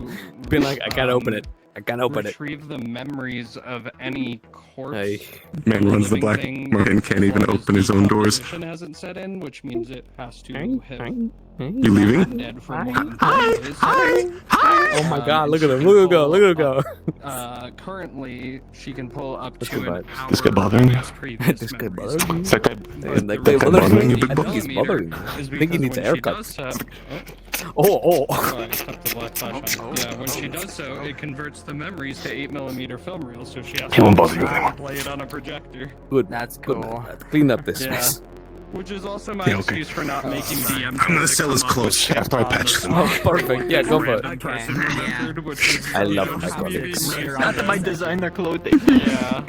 Been like, I can't open it. I can't open it.
retrieve the memories of any corpse.
Hey.
Man runs the
living
black
thing
market and can't even
before
open his own doors.
decomposition hasn't set in, which means it has to have
You
been
leaving?
dead for more than 30 days.
Oh my god, look at him, look at him go, look at him go.
Currently, she can pull up
This
to
guy
an hour
This guy bothering you?
of previous
This guy
memories.
bothering me?
Is that guy
Like,
that guy bothering you, big
I
boy?
think he's bothering me. I
Is
think he
because
needs a
when
haircut.
does so-
Oh.
I cut the black flash on. Yeah, when she does so, it converts the memories to 8mm film reels, so she has
He won't
to
bother you.
play it on a projector.
Good.
That's
Good,
cool.
man. Clean up this
Yeah.
mess.
Which is also my
Yeah, okay.
excuse for not making DMs.
I'm gonna sell his clothes after I patch them.
Oh, perfect. Yeah, go for it. I love my clothes.
Not that I design their clothing.
Yeah.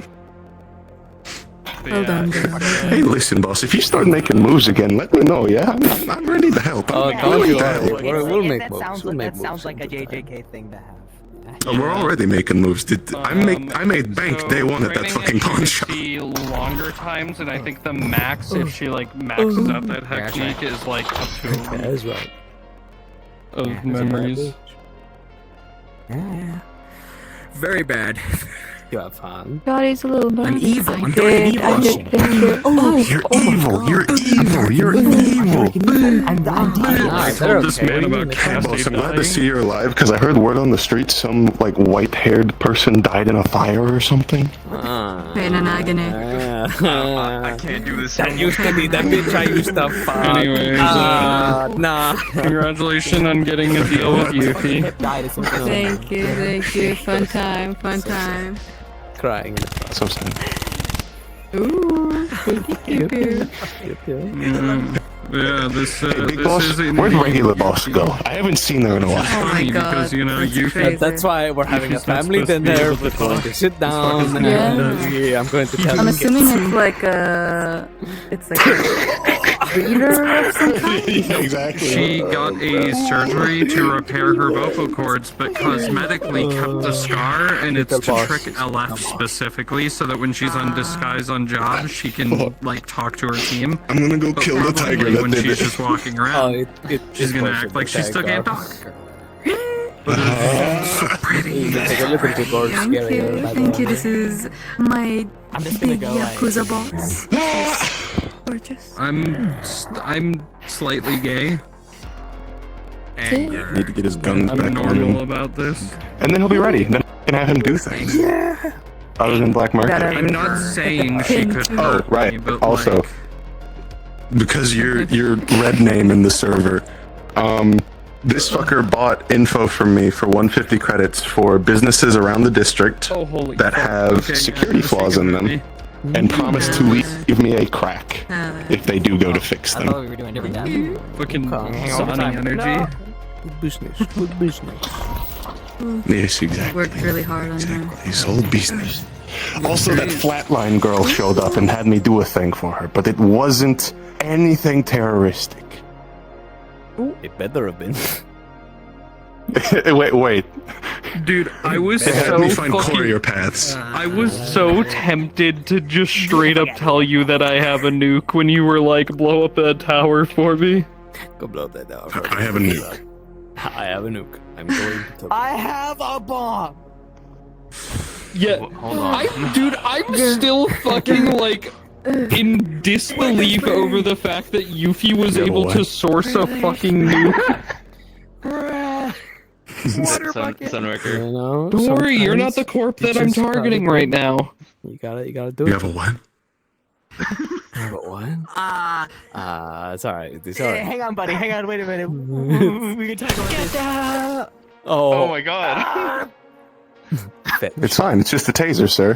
Well done, girl.
Hey, listen, boss. If you start making moves again, let me know. Yeah, I'm ready to help.
Oh,
I'm
don't
really
you
down.
worry. We'll make
That
moves.
sounds
We'll make
that sounds
moves
like a
sometime.
JJK thing to have.
Oh, we're already making moves. I made bank
So
day one at that
training
fucking
it,
pawn
she
shop.
could see longer times, and I think the max, if she like maxes out that technique, is like up to
That is right.
of memories.
Yeah. Very bad.
You have fun.
God, he's a little bit.
I'm evil. I'm
I
very
did
evil.
think it. Oh,
You're evil. You're evil. You're evil.
I'm
Nah,
I
they're
told this
okay.
man about
Boss,
Cassie
I'm glad to
dying.
see you're alive because I heard word on the street some like white-haired person died in a fire or something.
Pain and agony.
I can't do this.
That used to be the bitch I used to fuck.
Anyways,
Nah.
Congratulations on getting a deal with Yuffie.
Thank you. Fun time.
Crying.
So sad.
Ooh.
Yeah, this
Big
this
boss,
is in
where'd
the-
regular boss go? I haven't seen her in a while.
Oh my
funny
god.
because, you know,
that's
you-
crazy.
That's why we're having a
She's not
family
supposed to be
dinner.
able to
We're going to
talk.
sit down.
fucking
Yeah.
I'm going to tell
I'm
you.
assuming it's like a reader of some kind.
Exactly.
She got a surgery to repair her vocal cords, but cosmetically kept the scar, and it's to trick LF specifically, so that when she's on disguise on job, she can like talk to her team.
I'm gonna go kill the tiger
Probably
that
when
did
she's
it.
just walking
Oh,
around, she's
it's
gonna
bullshit,
act like
the
she still
tiger.
can't talk. But it's so pretty.
It's like a little bit more
Thank
scary.
you. Thank you. This is my
I'm just gonna
big
go,
Yakuza boss. Gorgeous.
I'm slightly gay.
Need to get his guns
I'm
back on
normal
him.
about this.
And then he'll be ready. Then I can have him do things.
Yeah.
Other than black market.
I'm not saying she could
Oh,
hurt
right.
me, but
Also,
like,
because your red name in the server, this fucker bought info from me for 150 credits for businesses around the district
oh holy
that
fuck.
have
Okay,
security
yeah,
flaws in them,
me.
and promised to leave me a crack if they do go to fix
I thought
them.
we were doing different.
Fucking
Okay.
Sonny energy.
Good business.
Yes, exactly.
Worked really hard on her.
His whole business. Also, that flatline girl showed up and had me do a thing for her, but it wasn't anything terroristic.
It better have been.
Wait.
Dude, I was
Help me
so
find
fucking...
courier paths.
I was so tempted to just straight up tell you that I have a nuke when you were like, blow up that tower for me.
Go blow up that tower.
I have a nuke.
I have a nuke. I'm going to
I have a bomb.
Yeah,
Hold on.
I'm still fucking like in disbelief over the fact that Yuffie was able to source a fucking nuke.
Sunworker.
You know,
Don't worry, you're not the corp that I'm targeting right now.
You gotta do it.
You have a what?
You have a what? It's alright. It's alright.
Hang on, buddy. Hang on. Wait a minute. We can talk about this.
Oh my god.
It's fine. It's just a taser, sir.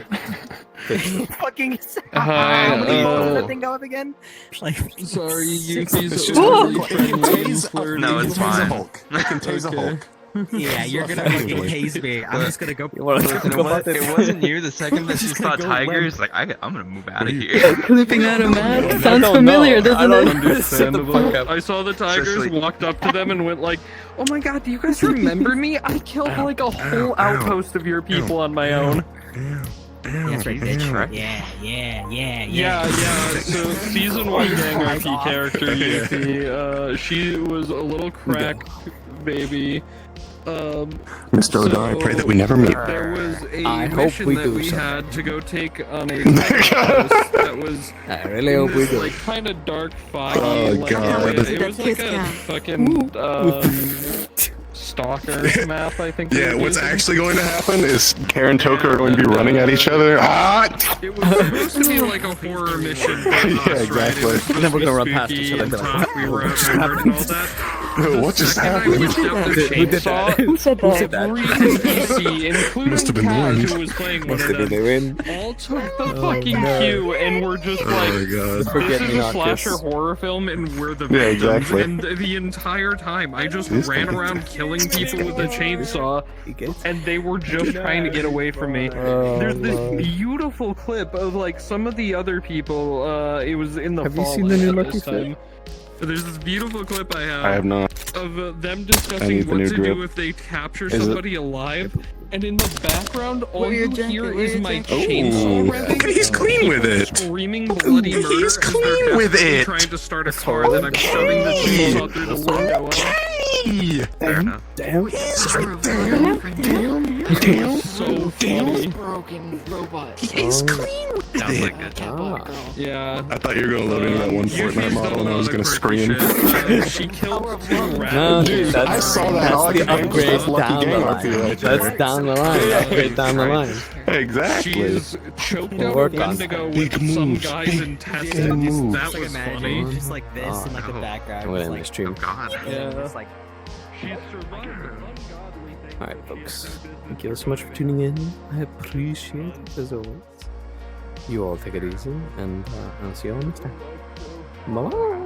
Fucking.
Hi,
How many does that thing go up again? Like,
sorry,
It's
Yuffie's
just
overly
a
friendly and flirty.
No, it's fine.
Hulk. I can tase a Hulk.
yeah, you're gonna fucking haze me. I'm just gonna go.
It wasn't you. The second that she saw tigers, like I'm gonna move out of here.
Clipping out a man sounds familiar, doesn't it?
Understandable. I saw the tigers, walked up to them, and went like, "Oh my god, do you guys remember me? I killed like a whole outpost of your people on my own."
That's right, bitch. Yeah.
So season 1 gang RP character Yuffie, she was a little crack baby.
Mr. Odar, I pray that we never meet.
There was a
I hope
mission
we
that
do
we
so.
had to go take on a outpost that was
I really hope we do.
like kind of dark, foggy.
Oh,
like,
God.
It was like a fucking stalker map, I think.
Yeah, what's actually going to happen is Karen and Toka are going to be running at each other.
It was supposed to be like a horror mission. For us,
exactly.
Right? It was supposed
Then we're
to
gonna
be
run past
spooky
each other
and
and be like,
tough. We were outnumbered and all that.
What just
Second I
happened?
whipped out the
Who did that?
chainsaw,
Who said that?
every NPC, including
Must have been
Kat,
wind.
who was playing one
Must
of
have been
them,
the wind.
all took the fucking cue and were just
Oh
like,
my god.
Forget
this
me
is a
not
slasher
kiss.
horror film and we're the
Yeah,
victims.
exactly.
And the entire time, I just
This
ran
guy.
around killing people with a chainsaw,
He gets
and they were just trying to get away from me. There's this beautiful clip of like some of the other people. It was in the
Have you
fall
seen the new
at
Lucky
this time. There's this beautiful clip I
I have not.
of them
I
discussing
need the
what
new
to
grip.
do if they capture
Is it-
somebody alive, and in the background, all
Where
you
your jacket?
hear
Where
is
your
my
jacket?
chainsaw
Ooh.
revving.
Okay, he's clean with it.
Screaming bloody murder.
He's
as they're
clean with
desperately
it.
Trying to start a car that I'm shoving the chainsaw through the window of.
Fair enough.
Damn.
So funny.
Broken robot.
He's clean with
Sounds like
it.
it.
Yeah.
I thought you were going to load into that one
Yuffie's
Fortnite
done
model
a
and I was
lot
going
of
to
quirky
scream.
shit. She killed 2
No,
rats.
dude,
I
that's,
saw that.
that's
All
the
you think was
upgrade
that's Lucky
down the
Gang
line.
RP right
That's
there.
down the line. Upgrade down the line.
Exactly.
She's choked
We'll
out
work on
Wendigo
Big
with some
moves,
guys
big
intestines.
moves.
That
Just like
was
imagine,
funny.
just like this in like the background.
I'm gonna
just
end
like,
the stream.
God.
Yeah.
just like.
She's survived an ungodly thing.
Alright, folks. Thank you so much for tuning in. I appreciate it as always. You all take it easy, and I'll see you all next time. Bye.